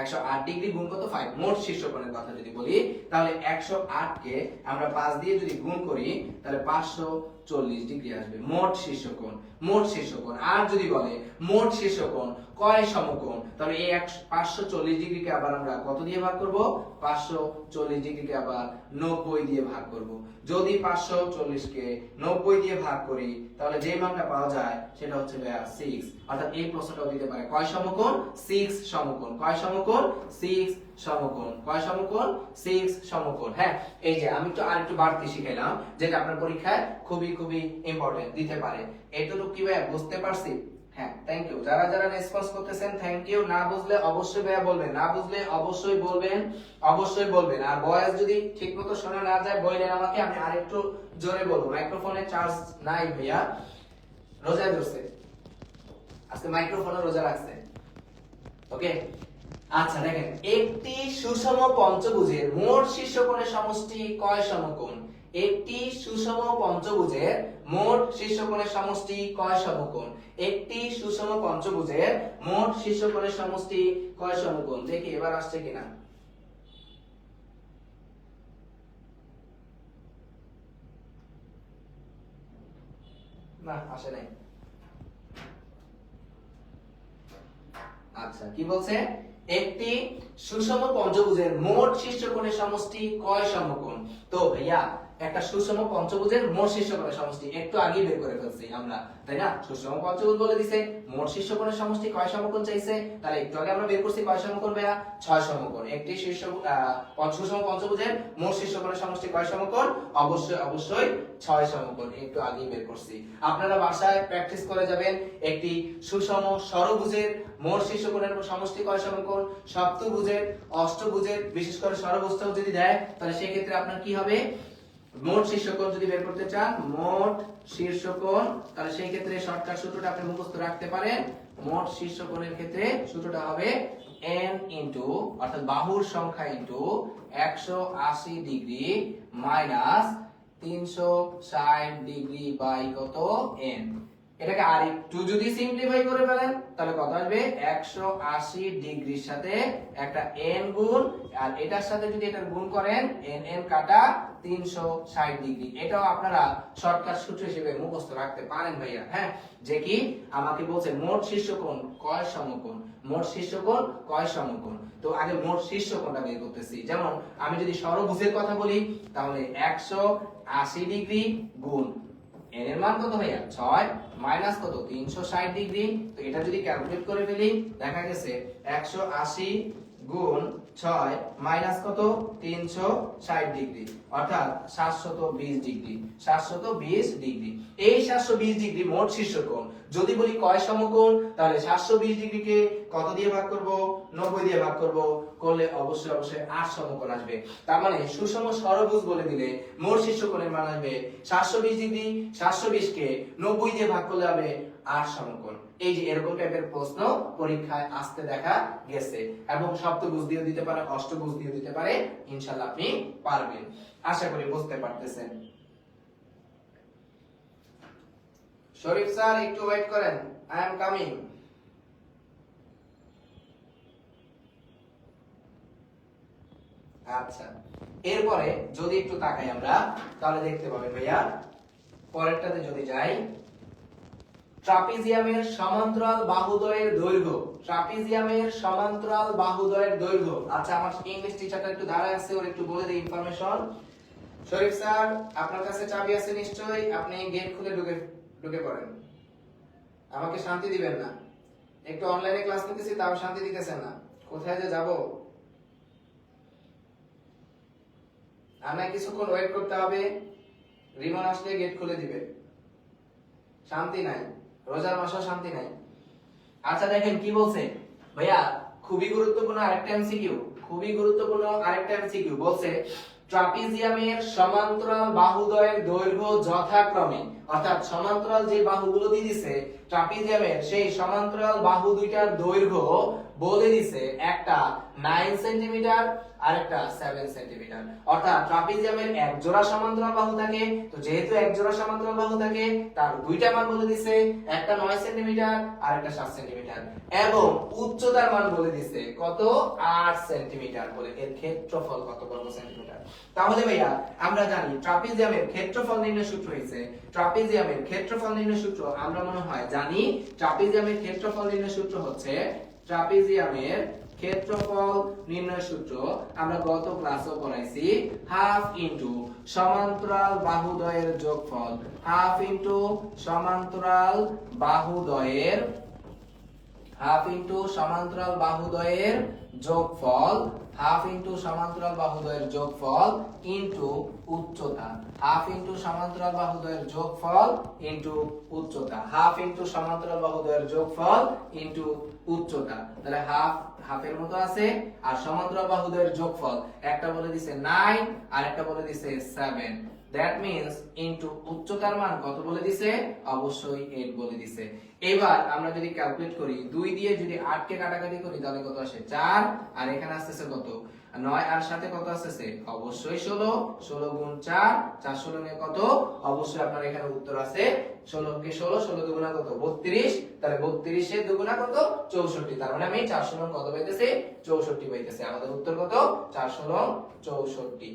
108 ডিগ্রি গুণ কত? 5। মোট শীর্ষকোণের কথা যদি বলি, তাহলে 108 কে আমরা 5 দিয়ে যদি গুণ করি, তাহলে 540 ডিগ্রি আসবে মোট শীর্ষকোণ। মোট শীর্ষকোণ। আর যদি বলে মোট শীর্ষকোণ কয় সমকোণ, তাহলে এই 540 ডিগ্রিকে আবার আমরা কত দিয়ে ভাগ করব? 540 ডিগ্রিকে আবার 90 দিয়ে ভাগ করব। যদি 540 কে 90 দিয়ে ভাগ করি, তাহলে যে মানটা পাওয়া যায় সেটা হচ্ছে 6। অর্থাৎ এই প্রশ্নটাও দিতে পারে কয় সমকোণ? 6 সমকোণ। কয় সমকোণ? 6 সমকোণ। কয় সমকোণ? 6 সমকোণ। হ্যাঁ, এই যে আমি একটু আরেকটু বাড়তি শিখাইলাম, যেটা আপনার পরীক্ষায় খুবই খুবই ইম্পর্টেন্ট দিতে পারে। এতটুকু কি ভাই বুঝতে পারছি? হ্যাঁ, থ্যাংক ইউ। যারা যারা রেসপন্স করতেছেন থ্যাংক ইউ। না বুঝলে অবশ্যই ভাইয়া বলবেন, না বুঝলে অবশ্যই বলবেন, অবশ্যই বলবেন। আর ভয়েস যদি ঠিকমতো শোনা না যায় বললেন আমাকে, আমি আরেকটু জোরে বলবো। মাইক্রোফোনে চার্জ নাই ভাইয়া, রোজা ধরছে আজকে, মাইক্রোফোনে রোজা রাখছে। ওকে, আচ্ছা দেখেন, একটি সুষম পঞ্চভুজের মোট শীর্ষকোণের সমষ্টি কয় সমকোণ? একটি সুষম পঞ্চভুজের মোট শীর্ষকোণের সমষ্টি কয় সমকোণ? একটি সুষম পঞ্চভুজের মোট শীর্ষকোণের সমষ্টি কয় সমকোণ? দেখি এবার আসছে কিনা। না, আসে নাই। আচ্ছা, কি বলছে? একটি সুষম পঞ্চভুজের মোট শীর্ষকোণের সমষ্টি কয় সমকোণ? তো ভাইয়া একটা সুষম পঞ্চভুজের মোট শীর্ষকোণের সমষ্টি একটু আগে বের করে ফেলছি আমরা, তাই না? সুষম পঞ্চভুজ বলে দিছে, মোট শীর্ষকোণের সমষ্টি কয় সমকোণ চাইছে, তাহলে একটু আগে আমরা বের করছি কয় সমকোণ ভাইয়া? 6 সমকোণ। একটি সুষম পঞ্চভুজের মোট শীর্ষকোণের সমষ্টি কয় সমকোণ? অবশ্যই 6 সমকোণ, একটু আগে বের করছি। আপনারা বাসায় প্র্যাকটিস করে যাবেন একটি সুষম ষড়ভুজের মোট শীর্ষকোণের সমষ্টি কয় সমকোণ, সপ্তভুজের, অষ্টভুজের, বিশেষ করে ষড়ভুজটাও যদি দেয় তাহলে সেই ক্ষেত্রে আপনার কি হবে? মোট শীর্ষকোণ যদি বের করতে চান, মোট শীর্ষকোণ, তাহলে সেই ক্ষেত্রে শর্টকাট সূত্রটা আপনি মুখস্থ রাখতে পারেন। মোট শীর্ষকোণের ক্ষেত্রে সূত্রটা হবে n ইনটু, অর্থাৎ বাহুর সংখ্যা into 180 degree minus 360 degree by কত? n। এটাকে আরেকটু যদি সিম্পলিফাই করে ফেলেন তাহলে কত আসবে? 180 ডিগ্রির সাথে একটা n গুণ, আর এটার সাথে যদি এটা গুণ করেন n কাটা 360 ডিগ্রি। এটাও আপনারা শর্টকাট সূত্র হিসেবে মুখস্থ রাখতে পারেন ভাইয়া। হ্যাঁ, যে কি আমাকে বলছে মোট শীর্ষকোণ কয় সমকোণ, মোট শীর্ষকোণ কয় সমকোণ। তো আগে মোট শীর্ষকোণটা বের করতেছি। যেমন আমি যদি ষড়ভুজের কথা বলি তাহলে 180 ডিগ্রি গুণ n এর মান কত ভাইয়া? 6 মাইনাস কত? 360 ডিগ্রি। তো এটা যদি ক্যালকুলেট করে ফেলি দেখা গেছে 180 গুণ 6 মাইনাস কত? 360 ডিগ্রি, অর্থাৎ 720 ডিগ্রি। 720 ডিগ্রি। এই 720 ডিগ্রি মোট শীর্ষকোণ। যদি বলি কয় সমকোণ, তাহলে 720 ডিগ্রিকে কত দিয়ে ভাগ করব? 90 দিয়ে ভাগ করব, করলে অবশ্যই 8 সমকোণ আসবে। তার মানে সুষম ষড়ভুজ বলে দিলে মোট শীর্ষকোণের মান আসবে 720 ডিগ্রি। 720 কে 90 দিয়ে ভাগ করলে হবে 8 সমকোণ। এই যে এরকম টাইপের প্রশ্ন পরীক্ষায় আসতে দেখা গেছে, এবং সপ্তভুজ দিয়েও দিতে পারে, অষ্টভুজ দিয়েও দিতে পারে। ইনশাআল্লাহ আপনি পারবেন, আশা করি বুঝতে পারতেছেন। শরীফ স্যার একটু ওয়েট করেন, আই এম কামিং। আচ্ছা, এরপরে যদি একটু তাকাই আমরা তাহলে দেখতে পাবেন ভাইয়া, পরেরটাতে যদি যাই, ট্রাপিজিয়ামের সমান্তরাল বাহুদ্বয়ের দৈর্ঘ্য। ট্রাপিজিয়ামের সমান্তরাল বাহুদ্বয়ের দৈর্ঘ্য। আচ্ছা, আমার ইংলিশ টিচারটা একটু দাঁড়ায় আছে, ওর একটু বলে দেই ইনফরমেশন। শরীফ স্যার আপনার কাছে চাবি আছে নিশ্চয়ই, আপনি গেট খুলে ঢুকে পড়েন। আমাকে শান্তি দিবেন না, একটু অনলাইনে ক্লাস নিতেছি তাও শান্তি দিতেছেন না। কোথায় যে যাব? আমায় কিছুক্ষণ ওয়েট করতে হবে, রিমন আসলে গেট খুলে দিবে। শান্তি নাই, রোজার মাসেও শান্তি নাই। আচ্ছা দেখেন কি বলছে ভাইয়া, খুবই গুরুত্বপূর্ণ আরেকটা এমসিকিউ, খুবই গুরুত্বপূর্ণ আরেকটা এমসিকিউ বলছে ট্রাপিজিয়ামের সমান্তরাল বাহুদ্বয়ের দৈর্ঘ্য যথাক্রমে, অর্থাৎ সমান্তরাল যে বাহুগুলো দিয়ে দিছে ট্রাপিজিয়ামের, সেই সমান্তরাল বাহু দুইটার দৈর্ঘ্য বলে দিছে, একটা 9 সেন্টিমিটার আর একটা 7 সেন্টিমিটার। অর্থাৎ ট্রাপিজিয়ামের এক জোড়া সমান্তরাল বাহু থাকে, তো যেহেতু এক জোড়া সমান্তরাল বাহু থাকে তার দুইটা মান বলে দিছে, একটা 9 সেন্টিমিটার আর একটা 7 সেন্টিমিটার, এবং উচ্চতার মান বলে দিছে কত? 8 সেন্টিমিটার বলে। এর ক্ষেত্রফল কত বর্গ সেন্টিমিটার। তাহলে ভাইয়া আমরা জানি ট্রাপিজিয়ামের ক্ষেত্রফল নির্ণয় সূত্র হইছে, ট্রাপিজিয়ামের ক্ষেত্রফল নির্ণয় সূত্র আমরা মনে হয় জানি। ট্রাপিজিয়ামের ক্ষেত্রফল নির্ণয় সূত্র হচ্ছে, ট্রাপিজিয়ামের ক্ষেত্রফল নির্ণয় সূত্র আমরা গত ক্লাসেও পড়াইছি, হাফ ইনটু সমান্তরাল বাহুদ্বয়ের যোগফল, হাফ ইনটু সমান্তরাল বাহুদ্বয়ের, হাফ ইনটু সমান্তরাল বাহুদ্বয়ের যোগফল, হাফ ইনটু সমান্তরাল বাহুদ্বয়ের যোগফল ইনটু উচ্চতা, হাফ ইনটু সমান্তরাল বাহুদ্বয়ের যোগফল ইনটু উচ্চতা, হাফ ইনটু সমান্তরাল বাহুদ্বয়ের যোগফল ইনটু উচ্চতা। তাহলে হাফ হাফের মতো আছে, আর সমান্তরাল বাহুদ্বয়ের যোগফল একটা বলে দিছে 9 আর একটা বলে দিছে 7। দ্যাট মিন্স ইনটু উচ্চতার মান কত বলে দিছে? অবশ্যই 8 বলে দিছে। এবার আমরা যদি ক্যালকুলেট করি, 2 দিয়ে যদি 8 কে কাটাকাটি করি তাহলে কত আসে? 4, আর এখানে আসতেছে কত? 9, আর সাথে কত আসতেছে? অবশ্যই 16। 16 গুণ 4, 4 16 নিয়ে কত? অবশ্যই আপনার এখানে উত্তর আছে 16 কে 16, 16 দুগুণা কত? 32। তাহলে 32 এর দুগুণা কত? 64। তার মানে আমি 4 16 কত পাইতেছি? 64 পাইতেছি। আমাদের উত্তর কত? 4 16 64।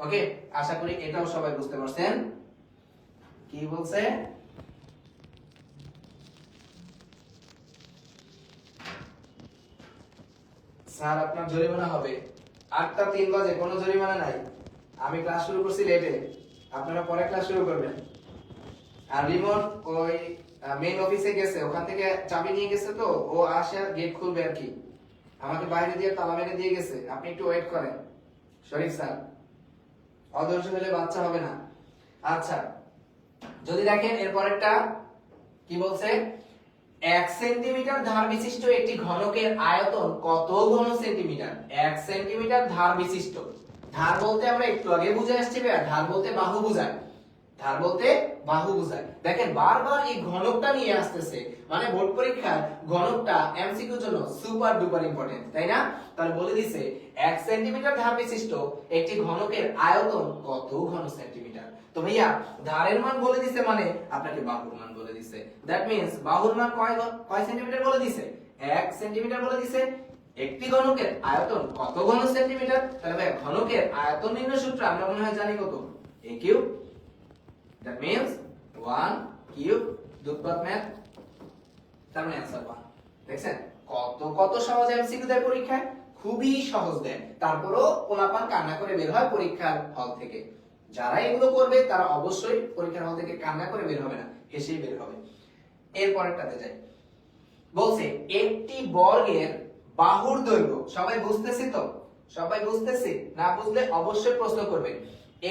ওকে, আশা করি এটাও সবাই বুঝতে পারছেন। কি বলছে? স্যার আপনার জরিমানা হবে। 8টা 3 বাজে, কোনো জরিমানা নাই। আমি ক্লাস শুরু করছি লেটে। আপনারা পরে ক্লাস শুরু করবেন। আর রিমন ওই মেইন অফিসে গেছে, ওখান থেকে চাবি নিয়ে গেছে, তো ও আসে গেট খুলবে আর কি, আমাকে বাইরে দিয়ে তালা মেরে দিয়ে গেছে। আপনি একটু ওয়েট করেন শরীফ স্যার, অধৈর্য হলে বাচ্চা হবে না। আচ্ছা, যদি দেখেন এরপরেরটা কি বলছে, 1 সেন্টিমিটার ধার বিশিষ্ট একটি ঘনকের আয়তন কত ঘন সেন্টিমিটার। 1 সেন্টিমিটার ধার বিশিষ্ট, ধার বলতে আমরা একটু আগে বুঝে আসছি ভাইয়া, ধার বলতে বাহু বোঝায়, ধার বলতে বাহু বোঝায়। দেখেন বারবার এই ঘনকটা নিয়ে আসতেছে, মানে বোর্ড পরীক্ষার ঘনকটা এমসিকিউর জন্য সুপার ডুপার ইম্পর্টেন্ট, তাই না? তাহলে বলে দিছে 1 সেন্টিমিটার ধার বিশিষ্ট একটি ঘনকের আয়তন কত ঘন সেন্টিমিটার। তো ভাইয়া ধারের মান বলে দিছে, মানে আপনাকে বাহুর মান বলে দিছে। দ্যাট মিন্স বাহুর মান কয় সেন্টিমিটার বলে দিছে, 1 সেন্টিমিটার বলে দিছে। একটি ঘনকের আয়তন কত ঘন সেন্টিমিটার, তাহলে ভাই ঘনকের আয়তন নির্ণয় সূত্র আমরা মনে হয় জানি কত, a cube, that means 1 cube, দুধপাত ম্যাথ, তার মানে आंसर 1। দেখছেন কত কত সহজ এমসিকিউ দেয় পরীক্ষায়, খুবই সহজ দেয়, তারপরও পোলাপান কান্না করে বের হয় পরীক্ষার হল থেকে। যারা এগুলো করবে তারা অবশ্যই পরীক্ষার হল থেকে কান্না করে বের হবে না, হেসেই বের হবে। এরপরেরটাতে যাই, বলছে একটি বর্গের বাহুর দৈর্ঘ্য, সবাই বুঝতেছি তো, সবাই বুঝতেছি, না বুঝলে অবশ্যই প্রশ্ন করবে।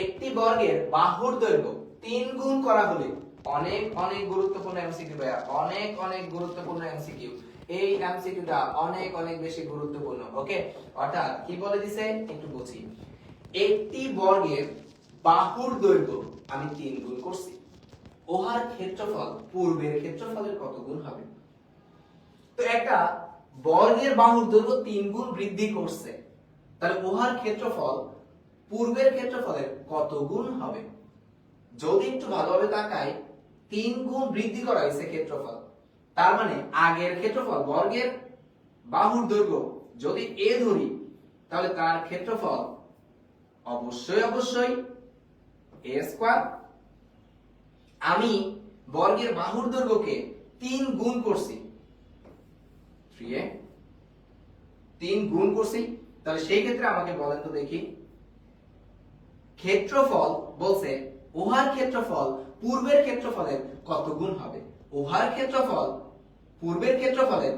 একটি বর্গের বাহুর দৈর্ঘ্য 3 গুণ করা হলে, অনেক অনেক গুরুত্বপূর্ণ এমসিকিউ ভাইয়া, অনেক অনেক গুরুত্বপূর্ণ এমসিকিউ, এই এমসিকিউটা অনেক অনেক বেশি গুরুত্বপূর্ণ। ওকে, অর্থাৎ কি বলে দিছে একটু বুঝি। একটি বর্গের বাহুর দৈর্ঘ্য আমি 3 গুণ করছি, উহার ক্ষেত্রফল পূর্বের ক্ষেত্রফলের কত গুণ হবে। তো একটা বর্গের বাহুর দৈর্ঘ্য 3 গুণ বৃদ্ধি করছে, তাহলে উহার ক্ষেত্রফল পূর্বের ক্ষেত্রফলের কত গুণ হবে। যদি একটু ভালোভাবে তাকাই, 3 গুণ বৃদ্ধি করা হয়েছে ক্ষেত্রফল, তার মানে আগের ক্ষেত্রফল বর্গের বাহুর দৈর্ঘ্য যদি a ধরি, তাহলে তার ক্ষেত্রফল অবশ্যই অবশ্যই a স্কয়ার। আমি বর্গের বাহুর দৈর্ঘ্যকে 3 গুণ করছি, 3a, 3 গুণ করছি, তাহলে সেই ক্ষেত্রে আমাকে বলেন তো দেখি, ক্ষেত্রফল বলছে উহার ক্ষেত্রফল পূর্বের ক্ষেত্রফলের কত গুণ হবে। উহার ক্ষেত্রফল পূর্বের ক্ষেত্রফলের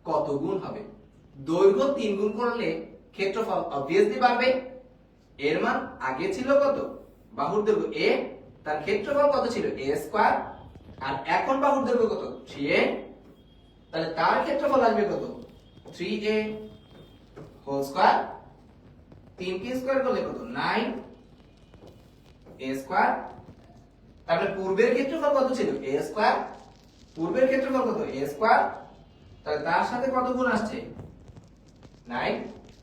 কত গুণ হবে। দৈর্ঘ্য 3 গুণ করলে ক্ষেত্রফল অবভিয়াসলি বাড়বে। এর মান আগে ছিল কত, বাহুর দৈর্ঘ্য a, তার ক্ষেত্রফল কত ছিল a স্কয়ার, আর এখন বাহুর দৈর্ঘ্য কত 3a, তাহলে তার ক্ষেত্রফল আসবে কত 3a হোল স্কয়ার। 3 কে স্কয়ার করলে কত 9 a স্কয়ার। তাহলে পূর্বের ক্ষেত্রফল কত ছিল a স্কয়ার, পূর্বের ক্ষেত্রফল কত a স্কয়ার, তাহলে তার সাথে কত গুণ আসছে 9,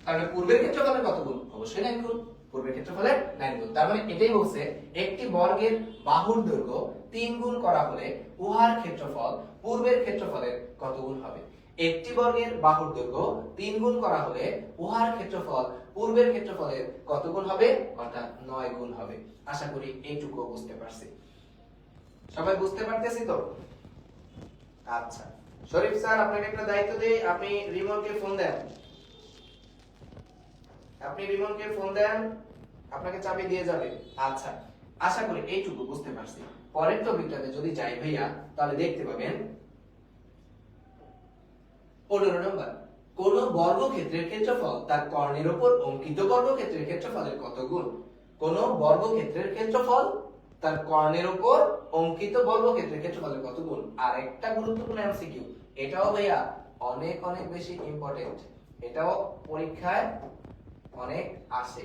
তাহলে পূর্বের ক্ষেত্রফলের কত গুণ, অবশ্যই 9 গুণ, পূর্বের ক্ষেত্রফলের 9 গুণ। তার মানে এটাই বলছে একটি বর্গের বাহুর দৈর্ঘ্য 3 গুণ করা হলে উহার ক্ষেত্রফল পূর্বের ক্ষেত্রফলের কত গুণ হবে। একটি বর্গের বাহুর দৈর্ঘ্য 3 গুণ করা হলে উহার ক্ষেত্রফল পূর্বের ক্ষেত্রফলের কত গুণ হবে, অর্থাৎ 9 গুণ হবে। আশা করি এইটুকু বুঝতে পারছি, সবাই বুঝতে পারতেছি তো? আচ্ছা শরীফ স্যার, আপনাকে একটা দায়িত্ব দেই, আপনি রিমনকে ফোন দেন, আপনি রিমনকে ফোন দেন, আপনাকে চাবি দিয়ে যাবে। আচ্ছা, আশা করি এইটুকু বুঝতে পারছি। পরের টপিকটাতে যদি যাই ভাইয়া, তাহলে দেখতে পাবেন 15 নম্বর, কোন বর্গক্ষেত্রের ক্ষেত্রফল তার কর্ণের উপর অঙ্কিত বর্গক্ষেত্রের ক্ষেত্রফলের কত গুণ। কোন বর্গক্ষেত্রের ক্ষেত্রফল তার কর্ণের উপর অঙ্কিত বর্গক্ষেত্রের ক্ষেত্রফলের কত গুণ। আর একটা গুরুত্বপূর্ণ এমসিকিউ, এটাও ভাইয়া অনেক অনেক বেশি ইম্পর্টেন্ট, এটাও পরীক্ষায় অনেক আসে।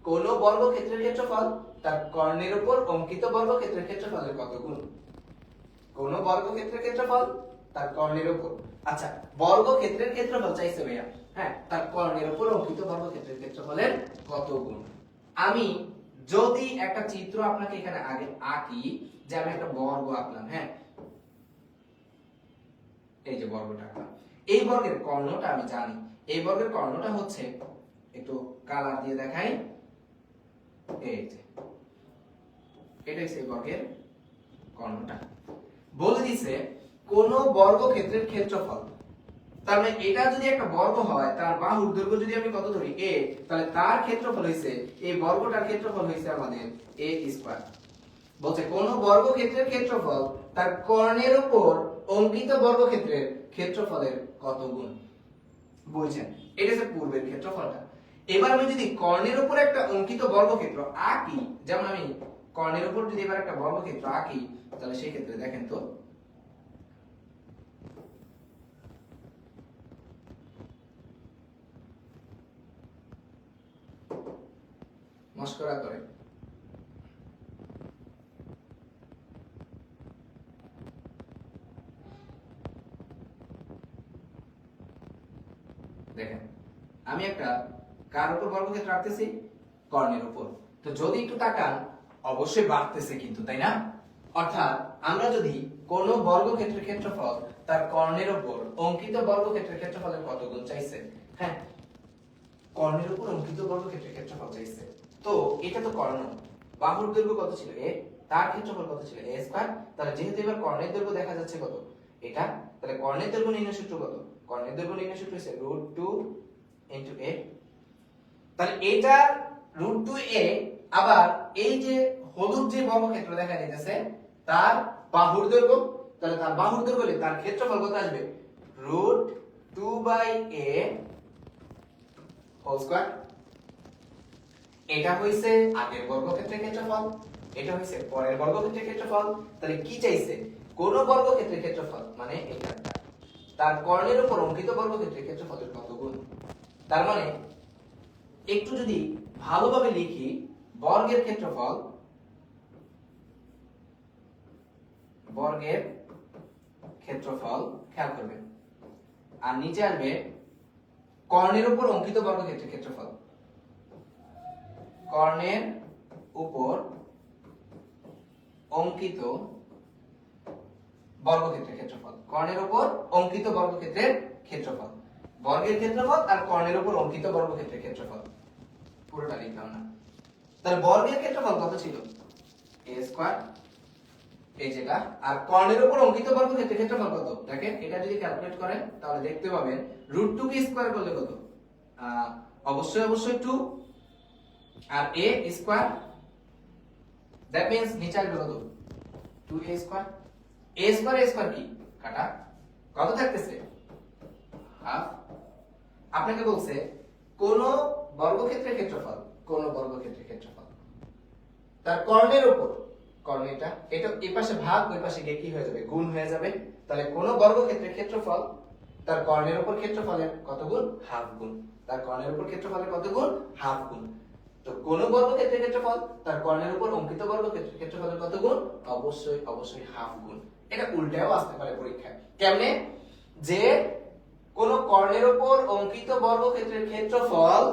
কোন বর্গক্ষেত্রের ক্ষেত্রফল তার কর্ণের উপর অঙ্কিত বর্গক্ষেত্রের ক্ষেত্রফলের কত গুণ। কোন বর্গক্ষেত্রের ক্ষেত্রফল তার কর্ণের উপর, আচ্ছা বর্গক্ষেত্রের ক্ষেত্রফল চাইছে ভাইয়া, হ্যাঁ, তার কর্ণের উপর অঙ্কিত বর্গক্ষেত্রের ক্ষেত্রফলের কত গুণ। আমি যদি একটা চিত্র আপনাকে এখানে আগে আঁকি, যে আমি একটা বর্গ আঁকলাম, হ্যাঁ, এই যে বর্গটা আঁকলাম, এই বর্গের কর্ণটা আমি জানি, এই বর্গের কর্ণটা হচ্ছে, একটু কালার দিয়ে দেখাই, এই যে এটা হচ্ছে বর্গের কর্ণটা। বলে দিছে কোন বর্গক্ষেত্রের ক্ষেত্রফল তার মানে এটা যদি একটা বর্গ হয়, তার বাহুর দৈর্ঘ্য যদি আমি কত ধরি a, তাহলে তার ক্ষেত্রফল হইছে এই বর্গটার ক্ষেত্রফল হইছে আমাদের a স্কয়ার। বলছে কোন বর্গক্ষেত্রের ক্ষেত্রফল তার কর্ণের উপর অঙ্কিত বর্গক্ষেত্রের ক্ষেত্রফলের কত গুণ। বলছেন এটা হচ্ছে পূর্বের ক্ষেত্রফলটা। এবার আমি যদি কর্ণের উপর একটা অঙ্কিত বর্গক্ষেত্র আঁকি, যেমন আমি কর্ণের উপর যদি এবার একটা বর্গক্ষেত্র আঁকি, তাহলে সেই ক্ষেত্রে দেখেন তো মস্করা করে দেখেন, আমি একটা কার উপর বর্গক্ষেত্র আঁকতেছি, কর্ণের উপর। তো যদি একটু তাকান অবশ্যই বাড়তেছে কিন্তু, তাই না? অর্থাৎ আমরা যদি কোন বর্গক্ষেত্রের ক্ষেত্রফল তার কর্ণের উপর অঙ্কিত বর্গক্ষেত্রের ক্ষেত্রফলের কত গুণ চাইছে, হ্যাঁ কর্ণের উপর অঙ্কিত বর্গক্ষেত্রের ক্ষেত্রফল চাইছে, তো এটা তো কর্ণ, বাহুর দৈর্ঘ্য কত ছিল a, তার ক্ষেত্রফল কত ছিল a স্কয়ার। তাহলে যেহেতু এবার কর্ণের দৈর্ঘ্য দেখা যাচ্ছে কত এটা, তাহলে কর্ণের দৈর্ঘ্য নির্ণয় সূত্র কত, কর্ণের দৈর্ঘ্য নির্ণয় সূত্র হচ্ছে √2 * a। তাহলে এটা √2a, আবার এই যে হলুদ যে বর্গক্ষেত্র দেখা যাচ্ছে তার বাহুর দৈর্ঘ্য, তাহলে তার বাহুর দৈর্ঘ্য হলে তার ক্ষেত্রফল কত আসবে, √2/a হোল স্কয়ার। এটা হইছে আগের বর্গক্ষেত্রের ক্ষেত্রফল, এটা হইছে পরের বর্গক্ষেত্রের ক্ষেত্রফল। তাহলে কি চাইছে, কোন বর্গক্ষেত্রের ক্ষেত্রফল মানে এটা, তার কর্ণের উপর অঙ্কিত বর্গক্ষেত্রের ক্ষেত্রফলের কত গুণ। তার মানে একটু যদি ভালোভাবে লিখি, বর্গের ক্ষেত্রফল, বর্গের ক্ষেত্রফল খেয়াল করবেন, আর নিচে আসবে কর্ণের উপর অঙ্কিত বর্গক্ষেত্রের ক্ষেত্রফল, কর্ণের উপর অঙ্কিত বর্গক্ষেত্রের ক্ষেত্রফল, কর্ণের উপর অঙ্কিত বর্গক্ষেত্রের ক্ষেত্রফল, বর্গের ক্ষেত্রফল আর কর্ণের উপর অঙ্কিত বর্গক্ষেত্রের ক্ষেত্রফল, পুরোটা লিখলাম না। তাহলে বর্গের ক্ষেত্রফল কত ছিল, a স্কয়ার এই যেটা, আর কর্ণের উপর অঙ্কিত বর্গক্ষেত্রের ক্ষেত্রফল কত, দেখেন এটা যদি ক্যালকুলেট করেন তাহলে দেখতে পাবেন √2 কে স্কয়ার করলে কত, অবশ্যই 2, আর a স্কয়ার, দ্যাট মিন্স নিচে আসবে কত, 2a স্কয়ার। a স্কয়ার কি কাটা, কত থাকতেছে, হাফ। আপনাকে বলছে কোন বর্গক্ষেত্রের ক্ষেত্রফল, কোন বর্গক্ষেত্রের ক্ষেত্রফল তার কর্ণের উপর, কর্ণটা এটা এই পাশে ভাগ ওই পাশে গিয়ে কি হয়ে যাবে, গুণ হয়ে যাবে। তাহলে কোন বর্গক্ষেত্রের ক্ষেত্রফল তার কর্ণের উপর ক্ষেত্রফলের কত গুণ, হাফ গুণ, তার কর্ণের উপর ক্ষেত্রফলের কত গুণ, হাফ গুণ। তো কোন বর্গক্ষেত্রের ক্ষেত্রফল তার কর্ণের উপর অঙ্কিত বর্গক্ষেত্রের ক্ষেত্রফলের কত গুণ, অবশ্যই হাফ গুণ। এটা উল্টাও আসতে পারে পরীক্ষায়, কেমনে, যে কোন কর্ণের উপর অঙ্কিত বর্গক্ষেত্রের ক্ষেত্রফল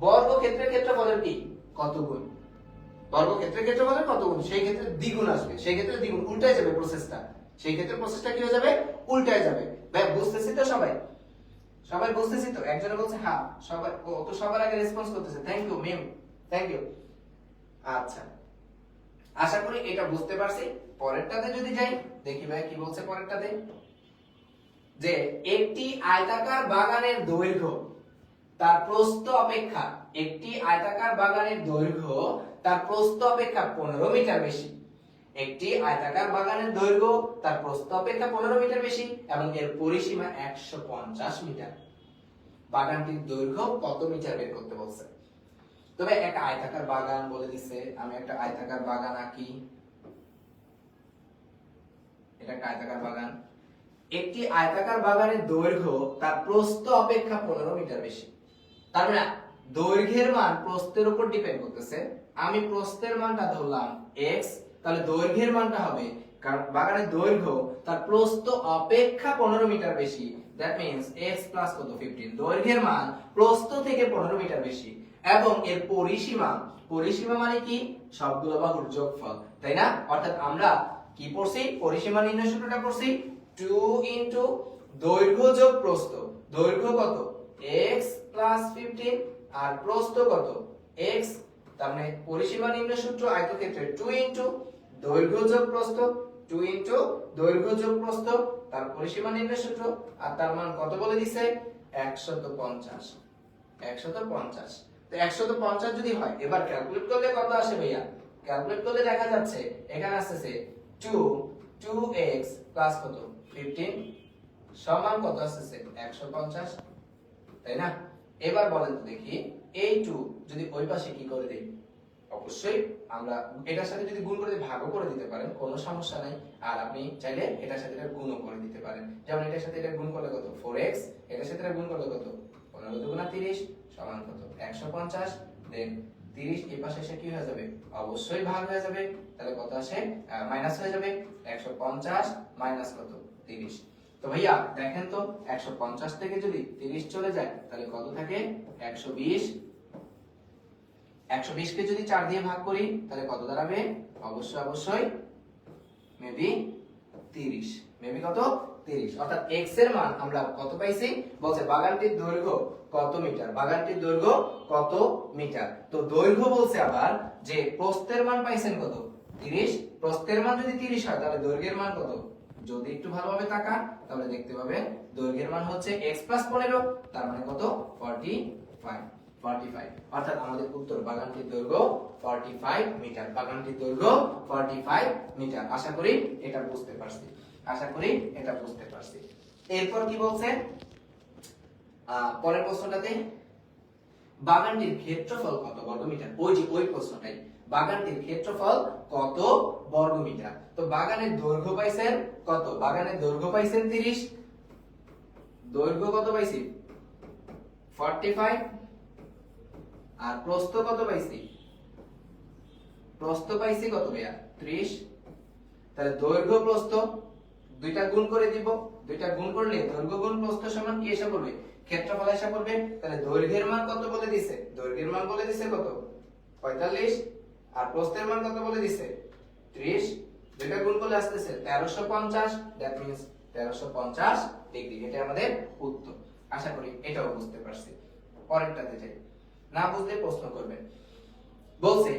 বর্গক্ষেত্রের ক্ষেত্রফলের কি কত গুণ, বর্গক্ষেত্রের ক্ষেত্রফলের কত গুণ, সেই ক্ষেত্রে দ্বিগুণ আসবে, সেই ক্ষেত্রে দ্বিগুণ, উল্টায় যাবে প্রসেসটা, সেই ক্ষেত্রে প্রসেসটা কি হয়ে যাবে, উল্টায় যাবে। ভাই বুঝতেছি তো সবাই, সবাই বুঝতেছি তো? একজনে বলছে হ্যাঁ, সবাই ও তো সবার আগে রেসপন্স করতেছে, thank you Mim, thank you. আচ্ছা, আশা করি এটা বুঝতে পারছি। পরেরটাতে যদি যাই, দেখি ভাই কি বলছে পরেরটাতে, যে একটি আয়তাকার বাগানের দৈর্ঘ্য তার প্রস্থ অপেক্ষা, একটি আয়তাকার বাগানের দৈর্ঘ্য তার প্রস্থ অপেক্ষা 15 মিটার বেশি, একটি আয়তাকার বাগানের দৈর্ঘ্য তার প্রস্থ অপেক্ষা 15 মিটার বেশি এবং এর পরিসীমা 150 মিটার। বাগানটির দৈর্ঘ্য কত মিটার বের করতে বলছে। তবে একটা আয়তাকার বাগান বলে দিছে, আমি একটা আয়তাকার বাগান আঁকি, এটা একটা আয়তাকার বাগান। একটি আয়তাকার বাগানের দৈর্ঘ্য তার প্রস্থ অপেক্ষা 15 মিটার বেশি। তার মানে দৈর্ঘ্যের মান প্রস্থের উপর ডিপেন্ড করতেছে। আমি প্রস্থের মানটা ধরলাম x, তাহলে দৈর্ঘ্যের মানটা হবে, কারণ বাগানের দৈর্ঘ্য তার প্রস্থ অপেক্ষা 15 মিটার বেশি, দ্যাট মিন্স x প্লাস কত 15, দৈর্ঘ্যের মান প্রস্থ থেকে 15 মিটার বেশি এবং এর পরিসীমা, পরিসীমা মানে কি, সবগুলো বাহুর যোগফল, তাই না? অর্থাৎ আমরা কি পড়ছি, পরিসীমা নির্ণয় সূত্রটা পড়ছি 2 ইনটু দৈর্ঘ্য যোগ প্রস্থ, দৈর্ঘ্য কত x প্লাস 15 আর প্রস্থ কত x, তার মানে পরিসীমা নির্ণয় সূত্র আয়তক্ষেত্রের 2 ইনটু দৈর্ঘ্য যোগ প্রস্থ 2 ইনটু দৈর্ঘ্য যোগ প্রস্থ, তার পরিসীমা নির্ণয় সূত্র, আর তার মান কত বলে দিছে 150। 150, তো 150 যদি হয় এবার ক্যালকুলেট করলে কত আসে ভাইয়া? ক্যালকুলেট করলে দেখা যাচ্ছে এখানে আসছে 2x প্লাস কত 15 সমান কত আসছে 150, তাই না? এবার বলেন তো দেখি এই 2 যদি ওই পাশে কি করে দেই, অবশ্যই আমরা এটার সাথে যদি গুণ করে দিই ভাগও করে দিতে পারেন, কোনো সমস্যা নাই। আর আপনি চাইলে এটার সাথে এটা গুণও করে দিতে পারেন, যেমন এটার সাথে এটা গুণ করলে কত 4x, এটার সাথে এটা গুণ করলে কত 15 দুগুণা 30 সমান কত 150, দেন 30 এই পাশে এসে কি হয়ে যাবে, অবশ্যই ভাগ হয়ে যাবে, তাহলে কত আসে মাইনাস হয়ে যাবে 150 মাইনাস কত 30। তো ভাইয়া দেখেন তো 150 থেকে যদি 30 চলে যায় তাহলে কত থাকে 120। 120 কে যদি 4 দিয়ে ভাগ করি তাহলে কত দাঁড়াবে, অবশ্যই মেবি 30, মেবি কত 30। অর্থাৎ x এর মান আমরা কত পাইছি, বলছে বাগানটির দৈর্ঘ্য কত মিটার, বাগানটির দৈর্ঘ্য কত মিটার। তো দৈর্ঘ্য বলছে আবার যে প্রস্থের মান পাইছেন কত 30, প্রস্থের মান যদি 30 হয় তাহলে দৈর্ঘ্যের মান কত, যদি একটু ভালোভাবে তাকান তাহলে দেখতে পাবেন দৈর্ঘ্যের মান হচ্ছে x + 15, তার মানে কত 45। অর্থাৎ আমাদের উত্তর বাগানটির দৈর্ঘ্য 45 মিটার, বাগানটির দৈর্ঘ্য 45 মিটার। আশা করি এটা বুঝতে পারছি। এরপর কি বলছে পরের প্রশ্নটাতে, বাগানটির ক্ষেত্রফল কত বর্গমিটার, ওই যে ওই প্রশ্নটাই, বাগানটির ক্ষেত্রফল কত বর্গমিটার। তো বাগানের দৈর্ঘ্য পাইছেন কত, বাগানের দৈর্ঘ্য পাইছেন 30, দৈর্ঘ্য কত পাইছি 45, আর প্রস্থ কত পাইছি, প্রস্থ পাইছি কত ভাইয়া 30। তাহলে দৈর্ঘ্য প্রস্থ দুইটা গুণ করে দিব, দুইটা গুণ করলে দৈর্ঘ্য গুণ প্রস্থ সমান কি এসে পড়বে, ক্ষেত্রফল এসে পড়বে। তাহলে দৈর্ঘ্যের মান কত বলে দিছে, দৈর্ঘ্যের মান বলে দিছে কত 45, আর প্রস্থের মান কত বলে দিছে 30, দুইটা গুণ করলে আসতেছে 1350, দ্যাট মিন্স 1350 ডিগ্রি। এটা আমাদের উত্তর। আশা করি এটাও বুঝতে পারছি। পরেরটাতে যাই, না বুঝলে প্রশ্ন করবেন। বলছে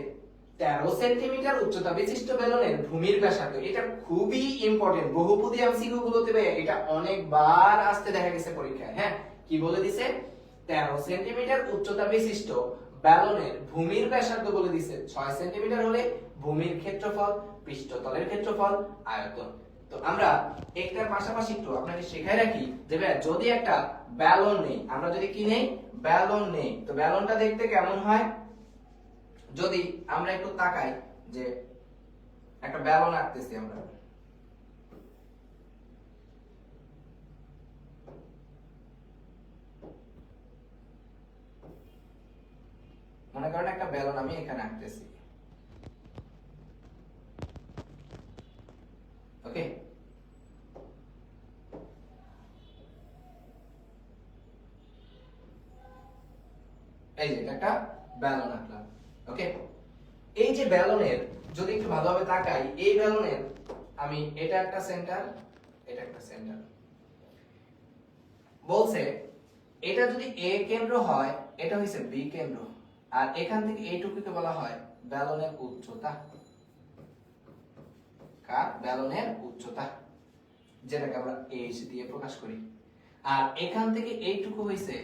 13 সেন্টিমিটার উচ্চতা বিশিষ্ট বেলনের ভূমির ব্যাসার্ধ, এটা খুবই ইম্পর্টেন্ট, বহুপদী এমসিকিউ গুলোতে এটা অনেকবার আসতে দেখা গেছে পরীক্ষায়। হ্যাঁ, কি বলে দিছে 13 সেন্টিমিটার উচ্চতা বিশিষ্ট বেলনের ভূমির ব্যাসার্ধ বলে দিছে 6 সেন্টিমিটার হলে ভূমির ক্ষেত্রফল, পৃষ্ঠতলের ক্ষেত্রফল, আয়তন। তো আমরা একটার পাশাপাশি একটু আপনাকে শেখাই রাখি যে যদি একটা বেলন নেই, আমরা যদি কি নেই বেলন নেই, তো বেলনটা দেখতে কেমন হয়, যদি আমরা একটু তাকাই যে একটা বেলন আঁকতেছি আমরা, মনে করেন একটা বেলন আমি এখানে আঁকতেছি, ওকে। এই যে একটা বেলন আঁকলাম, ওকে। এই যে বেলনের যদি একটু ভালোভাবে তাকাই, এই বেলনের আমি এটা একটা সেন্টার, এটা একটা সেন্টার, বলছে এটা যদি এ কেন্দ্র হয়, এটা হইছে বি কেন্দ্র, আর এখান থেকে এইটুকুকে বলা হয় বেলনের উচ্চতা, কার বেলনের উচ্চতা, যেটাকে আমরা এইচ দিয়ে প্রকাশ করি। আর এখান থেকে এইটুকু হইছে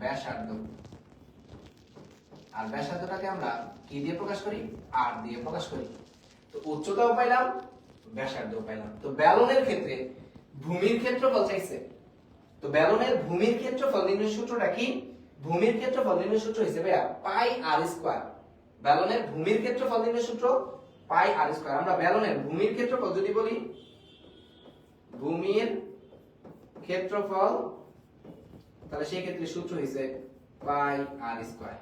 ব্যাসার্ধ, আর ব্যাসার্ধটাকে আমরা কি দিয়ে প্রকাশ করি, আর দিয়ে প্রকাশ করি। তো উচ্চতাও পাইলাম, ব্যাসার্ধও পাইলাম। তো বেলনের ক্ষেত্রে ভূমির ক্ষেত্রফল চাইছে, তো বেলনের ভূমির ক্ষেত্রফল নির্ণয় সূত্রটা কি, ভূমির ক্ষেত্রফল নির্ণয় সূত্র হিসেবে পাই আর স্কয়ার, বেলনের ভূমির ক্ষেত্রফল নির্ণয় সূত্র পাই আর স্কয়ার। আমরা বেলনের ভূমির ক্ষেত্রফল যদি বলি, ভূমির ক্ষেত্রফল, তাহলে সেই ক্ষেত্রে সূত্র হইছে পাই আর স্কয়ার।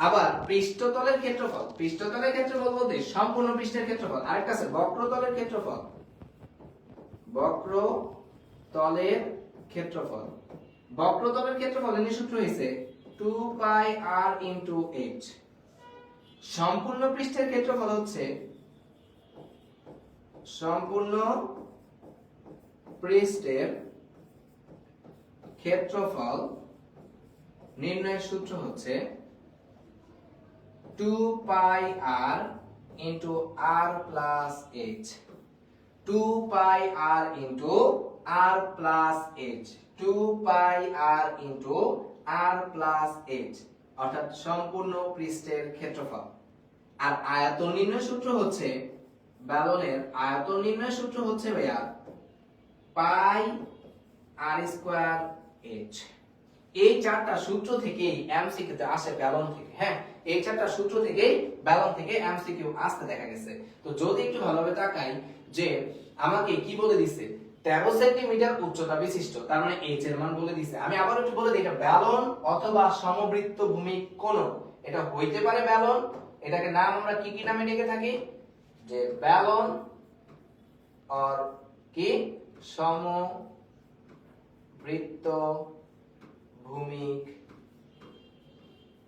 আবার পৃষ্ঠতলের ক্ষেত্রফল, পৃষ্ঠতলের ক্ষেত্রফল বলতে সম্পূর্ণ পৃষ্ঠের ক্ষেত্রফল, আরেকটা আছে বক্রতলের ক্ষেত্রফল, বক্রতলের ক্ষেত্রফল, বক্রতলের ক্ষেত্রফল এর সূত্র হইছে 2 পাই r ইনটু h। সম্পূর্ণ পৃষ্ঠের ক্ষেত্রফল হচ্ছে, সম্পূর্ণ পৃষ্ঠের ক্ষেত্রফল নির্ণয়ের সূত্র হচ্ছে 2 পাই r into r plus h। 2 পাই r into r plus h, 2 পাই r into r plus h, অর্থাৎ সম্পূর্ণ পৃষ্ঠের ক্ষেত্রফল। আর আয়তন নির্ণয় সূত্র হচ্ছে, ব্যালনের আয়তন নির্ণয় সূত্র হচ্ছে ভাইয়া পাই r স্কয়ার h। এই চারটা সূত্র থেকেই এমসিকিউ তে আসে ব্যালন থেকে। হ্যাঁ, এই চারটা সূত্র থেকেই ব্যালন থেকে এমসিকিউ আসতে দেখা গেছে। তো যদি একটু ভালোভাবে তাকাই যে আমাকে কি বলে দিছে, 13 সেন্টিমিটার উচ্চতা বিশিষ্ট, তার মানে h এর মান বলে দিছে। আমি আবার একটু বলে দিই, এটা ব্যালন অথবা সমবৃত্ত ভূমি কোণ, এটা হইতে পারে ব্যালন। এটাকে নাম আমরা কি কি নামে ডেকে থাকি, যে ব্যালন আর কি সমবৃত্ত ভূমিক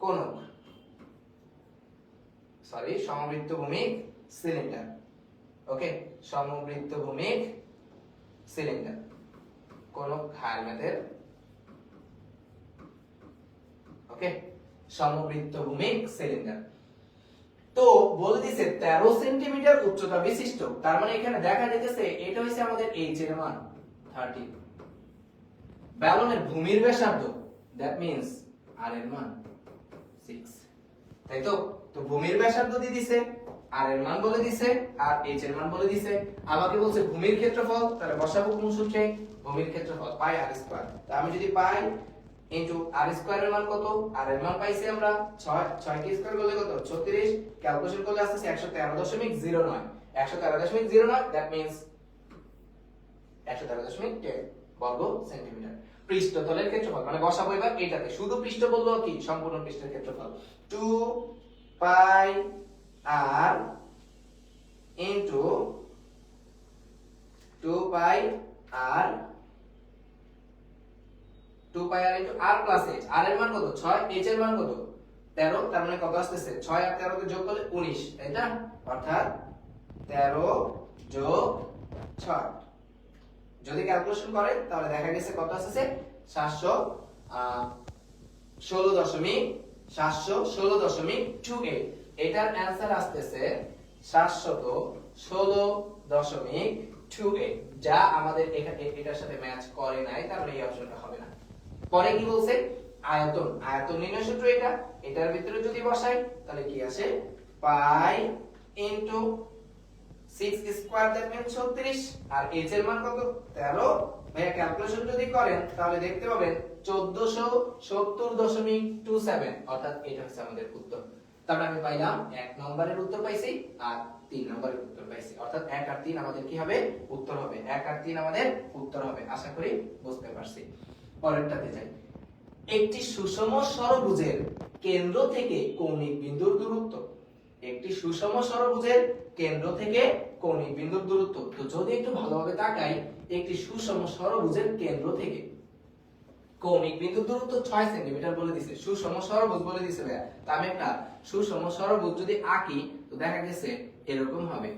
কোণক, সরি সমবৃত্ত ভূমিক সিলিন্ডার। ওকে, সমবৃত্ত ভূমিক সিলিন্ডার, কোণক হায়ার ম্যাথের। ওকে, সমবৃত্ত ভূমিক সিলিন্ডার। তো বলে দিছে 13 সেন্টিমিটার উচ্চতা বিশিষ্ট, তার মানে এখানে দেখা যাচ্ছে এটা হইছে আমাদের h এর মান 30। ব্যালনের ভূমির ব্যাসার্ধ, দ্যাট মিন্স r এর মান 6, তাই তো? তো ভূমির ব্যাসার্ধ দিয়ে দিছে, r এর মান বলে দিছে, আর h এর মান বলে দিছে। আমাকে বলছে ভূমির ক্ষেত্রফল, তাহলে বসাবো কোন সূত্রে, ভূমির ক্ষেত্রফল পাই r স্কয়ার। তা আমি যদি পাই ইনটু r স্কয়ার এর মান কত, r এর মান পাইছি আমরা 6, 6 কে স্কয়ার করলে কত 36, ক্যালকুলেশন করলে আসছে 113.09, 113.09, দ্যাট মিন্স 113.10 বর্গ সেন্টিমিটার। পৃষ্ঠতলের ক্ষেত্রফল মানে বসাবো এবার এটাতে, শুধু পৃষ্ঠ বললেও কি, সম্পূর্ণ পৃষ্ঠের ক্ষেত্রফল 2 পাই r ইনটু 2 পাই r into r plus h। r এর মান কত 6, h এর মান কত 13, তার মানে কত আসতেছে 6 আর 13 কে যোগ করলে 19, তাই না? অর্থাৎ 13 যোগ 6 যদি ক্যালকুলেশন করেন তাহলে দেখা গেছে কত আসছে 716.28। এটার অ্যানসার আসতেছে 716.28, যা আমাদের এটার সাথে ম্যাচ করে নাই, তার মানে এই অপশনটা হবে না। পরে কি বলছে, আয়তন, আয়তন নির্ণয় সূত্র এটা, এটার ভিতরে যদি বসাই তাহলে কি আসে, pi into 6 square, that means 36, আর h এর মান কত 13। ভাইয়া ক্যালকুলেশন যদি করেন তাহলে দেখতে পাবেন 1470.27, অর্থাৎ এটা হচ্ছে আমাদের উত্তর। তাহলে আমি পাইলাম 1 নম্বরের উত্তর পাইছি আর 3 নম্বরের উত্তর পাইছি, অর্থাৎ 1 আর 3 আমাদের কি হবে, উত্তর হবে। 1 আর 3 আমাদের উত্তর হবে, আশা করি বুঝতে পারছি। পরেরটাতে যাই। একটি সুষম ষড়ভুজের কেন্দ্র থেকে কৌণিক বিন্দুর দূরত্ব, একটি সুষম ষড়ভুজের কেন্দ্র থেকে কৌণিক বিন্দুর দূরত্ব। তো যদি একটু ভালোভাবে তাকাই, একটি সুষম ষড়ভুজের কেন্দ্র থেকে কৌণিক বিন্দুর দূরত্ব 6 সেন্টিমিটার বলে দিছে, সুষম ষড়ভুজ বলে দিছে ভাইয়া। তো আমি একটা সুষম ষড়ভুজ যদি আঁকি তো দেখা গেছে এরকম হবে।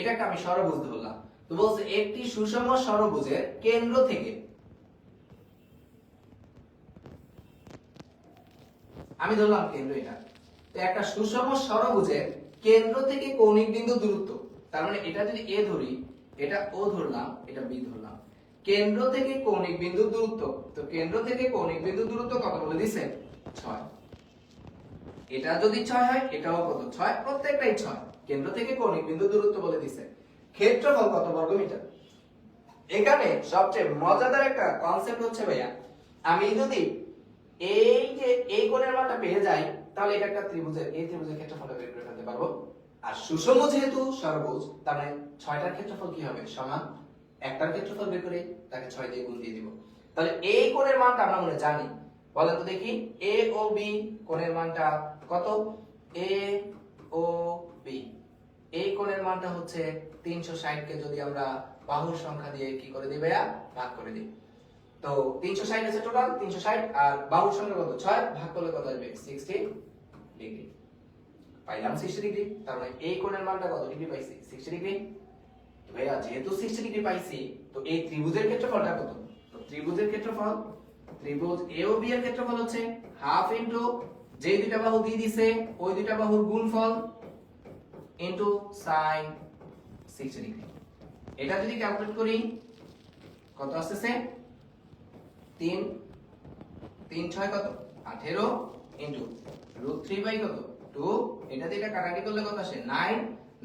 এটাকে আমি ষড়ভুজ ধরলাম। তো বলছে একটি সুষম ষড়ভুজের কেন্দ্র থেকে, আমি ধরলাম কেন্দ্র এটা, তো একটা সুষম ষড়ভুজের কেন্দ্র থেকে কৌণিক বিন্দু দূরত্ব, তার মানে এটা যদি a ধরি, এটা o ধরলাম, এটা b ধরলাম, কেন্দ্র থেকে কৌণিক বিন্দু দূরত্ব। তো কেন্দ্র থেকে কৌণিক বিন্দু দূরত্ব কত বলে দিছে 6। এটা যদি 6 হয় এটাও কত 6, প্রত্যেকটাই 6। কেন্দ্র থেকে কৌণিক বিন্দু দূরত্ব বলে দিছে। ক্ষেত্রফল কত বর্গমিটার। এখানে সবচেয়ে মজাদার একটা কনসেপ্ট হচ্ছে ভাইয়া, আমি যদি এই যে এই কোণের মানটা পেয়ে যাই তাহলে এটা একটা ত্রিভুজের, এই ত্রিভুজের ক্ষেত্রফল বের করে ফেলতে পারবো। আর সুষম যেহেতু ষড়ভুজ, তার মানে 6টার ক্ষেত্রফল কি হবে সমান, একটার ক্ষেত্রফল বের করে তাকে 6 দিয়ে গুণ দিয়ে দিব। তাহলে এই কোণের মানটা আমরা মনে জানি, বলেন তো দেখি, এ ও বি কোণের মানটা কত, এ ও বি এই কোণের মানটা হচ্ছে 360 কে যদি আমরা বাহুর সংখ্যা দিয়ে কি করে দিই ভাইয়া, ভাগ করে দিই। তো 360 আছে টোটাল 360, আর বাহুর সংখ্যা কত 6, ভাগ করলে কত আসবে 60 ডিগ্রি। পাইলাম 60 ডিগ্রি। তার মানে এই কোণের মানটা কত ডিগ্রি পাইছি, 60 ডিগ্রি। তো ভাইয়া যেহেতু 60 ডিগ্রি পাইছি, তো এই ত্রিভুজের ক্ষেত্রফলটা কত, তো ত্রিভুজের ক্ষেত্রফল, ত্রিভুজ এ ও বি এর ক্ষেত্রফল হচ্ছে হাফ ইনটু যে দুইটা বাহু দিয়ে দিছে ওই দুইটা বাহুর গুণফল ইনটু sin 60 ডিগ্রি। এটা যদি ক্যালকুলেট করি কত আসছে 3 3 6 কত 18 ইনটু √3 বাই কত 2, এটা দিয়ে এটা কাটাকাটি করলে কত আসে 9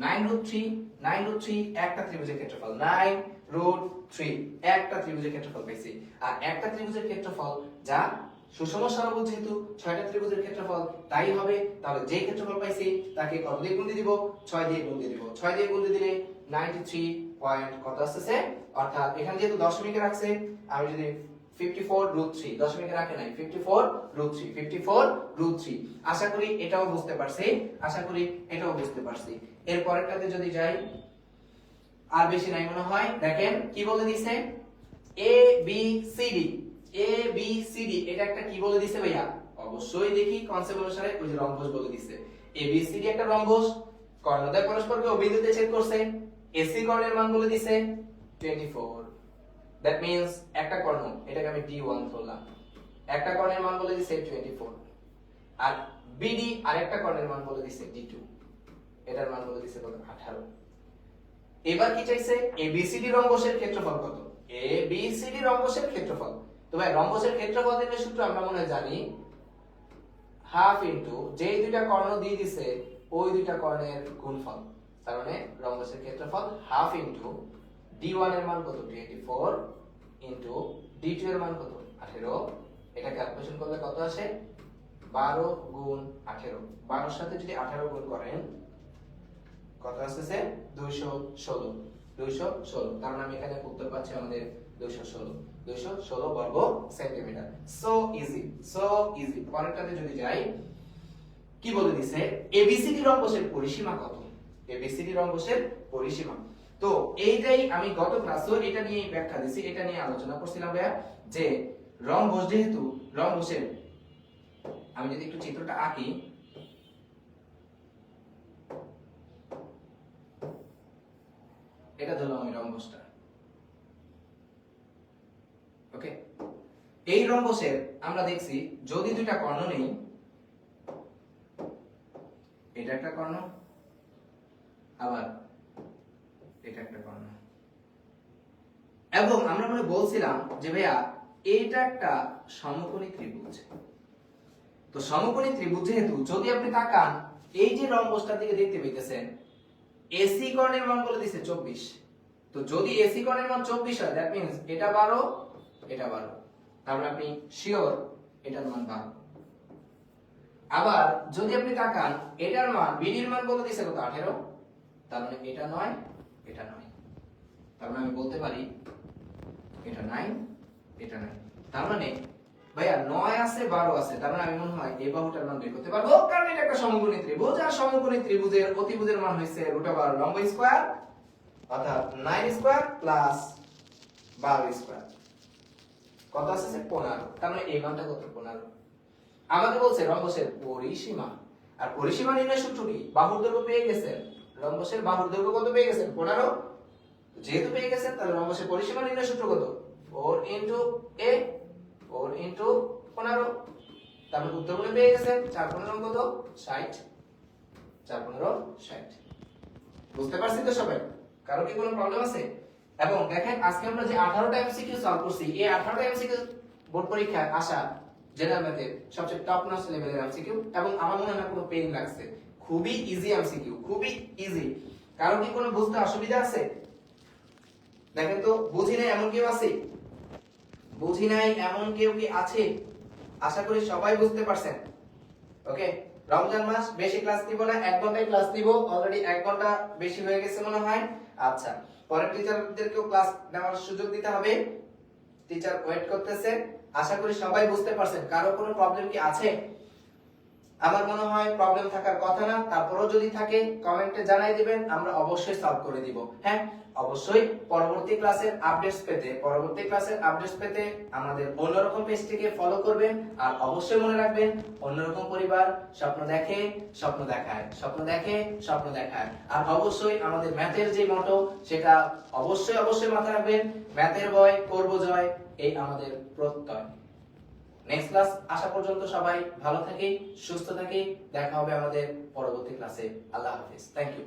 9√3 একটা ত্রিভুজের ক্ষেত্রফল 9√3 একটা ত্রিভুজের ক্ষেত্রফল পাইছি। আর একটা ত্রিভুজের ক্ষেত্রফল যা সুষম সমবাহু যেহেতু 6টা ত্রিভুজের ক্ষেত্রফল তাই হবে, তাহলে যে ক্ষেত্রফল পাইছি তাকে কত দিয়ে গুণ দিয়ে দিব 6 দিয়ে গুণ দিয়ে দিব। 6 দিয়ে গুণ দিয়ে দিলে 93 পয়েন্ট কত আসছে, অর্থাৎ এখানে যেহেতু দশমিকে রাখছে আমি যদি 54√3 দশমিকে রাখে নাই 54√3 আশা করি এটাও বুঝতে পারছি, আশা করি এটাও বুঝতে পারছি। এর পরেরটাতে যদি যাই আর বেশি নাই মনে হয়, দেখেন কি বলে দিছে A B C D. A B C D এটা একটা কি বলে দিছে ভাইয়া, অবশ্যই দেখি কনসেপ্ট অনুসারে ওই যে রম্বস বলে দিছে। এ বি সি ডি একটা রম্বস, কর্ণদ্বয় পরস্পরকে অভিমুখে ছেদ করছে, এসি কর্ণের মান বলে দিছে 24। দ্যাট মিন্স একটা কর্ণ, এটাকে আমি D1 ধরলাম, একটা কর্ণের মান বলে দিছে 24, আর বিডি আরেকটা কর্ণের মান বলে দিছে D2, এটার মান বলে দিছে কত 18। এবার কি চাইছে এবিসিডি রম্বসের ক্ষেত্রফল কত, এবিসিডি রম্বসের ক্ষেত্রফল। তো ভাই রম্বসের ক্ষেত্রফল এর সূত্র আমরা মনে হয় জানি, হাফ ইনটু যেই দুইটা কর্ণ দিয়ে দিছে ওই দুইটা কর্ণের গুণফল। তার মানে রম্বসের ক্ষেত্রফল হাফ ইনটু D1 এর মান কত 24 ইনটু D2 এর মান কত 18। এটা ক্যালকুলেশন করলে কত আসে 12 গুণ 18, 12 এর সাথে যদি 18 গুণ করেন কত আসছে 216। তার মানে আমি এখানে উত্তর পাচ্ছি আমাদের 216 বর্গ সেন্টিমিটার। So easy. পরেরটাতে যদি যাই কি বলে দিছে এবিসিডি রম্বসের পরিসীমা কত, এবিসিডি রম্বসের পরিসীমা। তো এইটাই আমি গত ক্লাসেও এটা নিয়ে ব্যাখ্যা দিছি, এটা নিয়ে আলোচনা করছিলাম ভাইয়া যে রম্বস যেহেতু রম্বসের, আমি যদি একটু চিত্রটা আঁকি, এটা ধরলাম আমি রম্বসটা, ওকে। এই রম্বসের আমরা দেখছি যদি দুইটা কর্ণ নেই, এটা একটা কর্ণ আবার এটা একটা কর্ণ, এবং আমরা মনে বলছিলাম যে ভাইয়া এইটা একটা সমকোণী ত্রিভুজ। তো সমকোণী ত্রিভুজ যেহেতু যদি আপনি তাকান এই যে রম্বসটার দিকে দেখতে পেতেছেন এসি কর্ণের মান বলে দিছে 24। তো যদি এসি কর্ণের মান 24 হয় দ্যাট মিন্স এটা 12 এটা 12, তাহলে আপনি শিওর এটার মান 12। আবার যদি আপনি তাকান এটার মান বিডির মান বলে দিছে কত 18, তার মানে এটা 9 এটা 9, তার মানে আমি বলতে পারি এটা 9 এটা 9। তার মানে ভাইয়া 9 আছে 12 আছে, তার মানে আমি মনে হয় এই বাহুটার মান বের করতে পারবো, কারণ এটা একটা সমকোণী ত্রিভুজ, আর সমকোণী ত্রিভুজের অতিভুজের মান হইছে √12 লম্ব স্কয়ার, অর্থাৎ 9 স্কয়ার প্লাস 12 স্কয়ার কত আসছে 15। তার মানে এই মানটা কত 15। আমাকে বলছে রম্বসের পরিসীমা, আর পরিসীমা নির্ণয় সূত্র কি, বাহুর দৈর্ঘ্য পেয়ে গেছেন, রম্বসের বাহুর দৈর্ঘ্য কত পেয়ে গেছেন 15, যেহেতু পেয়ে গেছেন তাহলে রম্বসের পরিসীমা নির্ণয় সূত্র কত 4 ইনটু a 4 ইনটু 15, তারপর উত্তর বলে পেয়ে গেছেন 4 15 কত 60, 4 15 60। বুঝতে পারছেন তো সবাই, কারো কি কোনো প্রবলেম আছে? এবং দেখেন আজকে আমরা যে 18টা এমসিকিউ সলভ করছি, এই 18টা এমসিকিউ বোর্ড পরীক্ষায় আসা জেনারেল ম্যাথের সবচেয়ে টপ নচ লেভেলের এমসিকিউ, এবং আমার মনে হয় না কোনো পেইন লাগছে, খুবই ইজি এমসিকিউ, খুবই ইজি। কারো কি কোনো বুঝতে অসুবিধা আছে? দেখেন তো বুঝি নাই এমন কেউ আছে, বুঝি নাই এমন কেউ কি আছে? আশা করি সবাই বুঝতে পারছেন। ওকে, রমজান মাস বেশি ক্লাস নিব না, 1 ঘন্টায় ক্লাস নিব, অলরেডি 1 ঘন্টা বেশি হয়ে গেছে মনে হয়। আচ্ছা, পরের টিচারদেরকেও ক্লাস নেওয়ার সুযোগ দিতে হবে, টিচার ওয়েট করতেছে। আশা করি সবাই বুঝতে পারছেন, কারো কোনো প্রবলেম কি আছে? আমার মনে হয় প্রবলেম থাকার কথা না, তারপরেও যদি থাকে কমেন্টে জানাই দিবেন, আমরা অবশ্যই সলভ করে দিব। হ্যাঁ, অবশ্যই পরবর্তী ক্লাসের আপডেটস পেতে আমাদের অন্যরকম পেজটিকে ফলো করবেন, আর অবশ্যই মনে রাখবেন অন্যরকম পরিবার স্বপ্ন দেখে স্বপ্ন দেখায়, স্বপ্ন দেখে স্বপ্ন দেখায়। আর অবশ্যই আমাদের ম্যাথের যে মোটো সেটা অবশ্যই মাথায় রাখবেন, ম্যাথের ভয় করব জয়, এই আমাদের প্রত্যয়। নেক্সট ক্লাস আসা পর্যন্ত সবাই ভালো থাকি, সুস্থ থাকি, দেখা হবে আমাদের পরবর্তী ক্লাসে। আল্লাহ হাফেজ, থ্যাংক ইউ।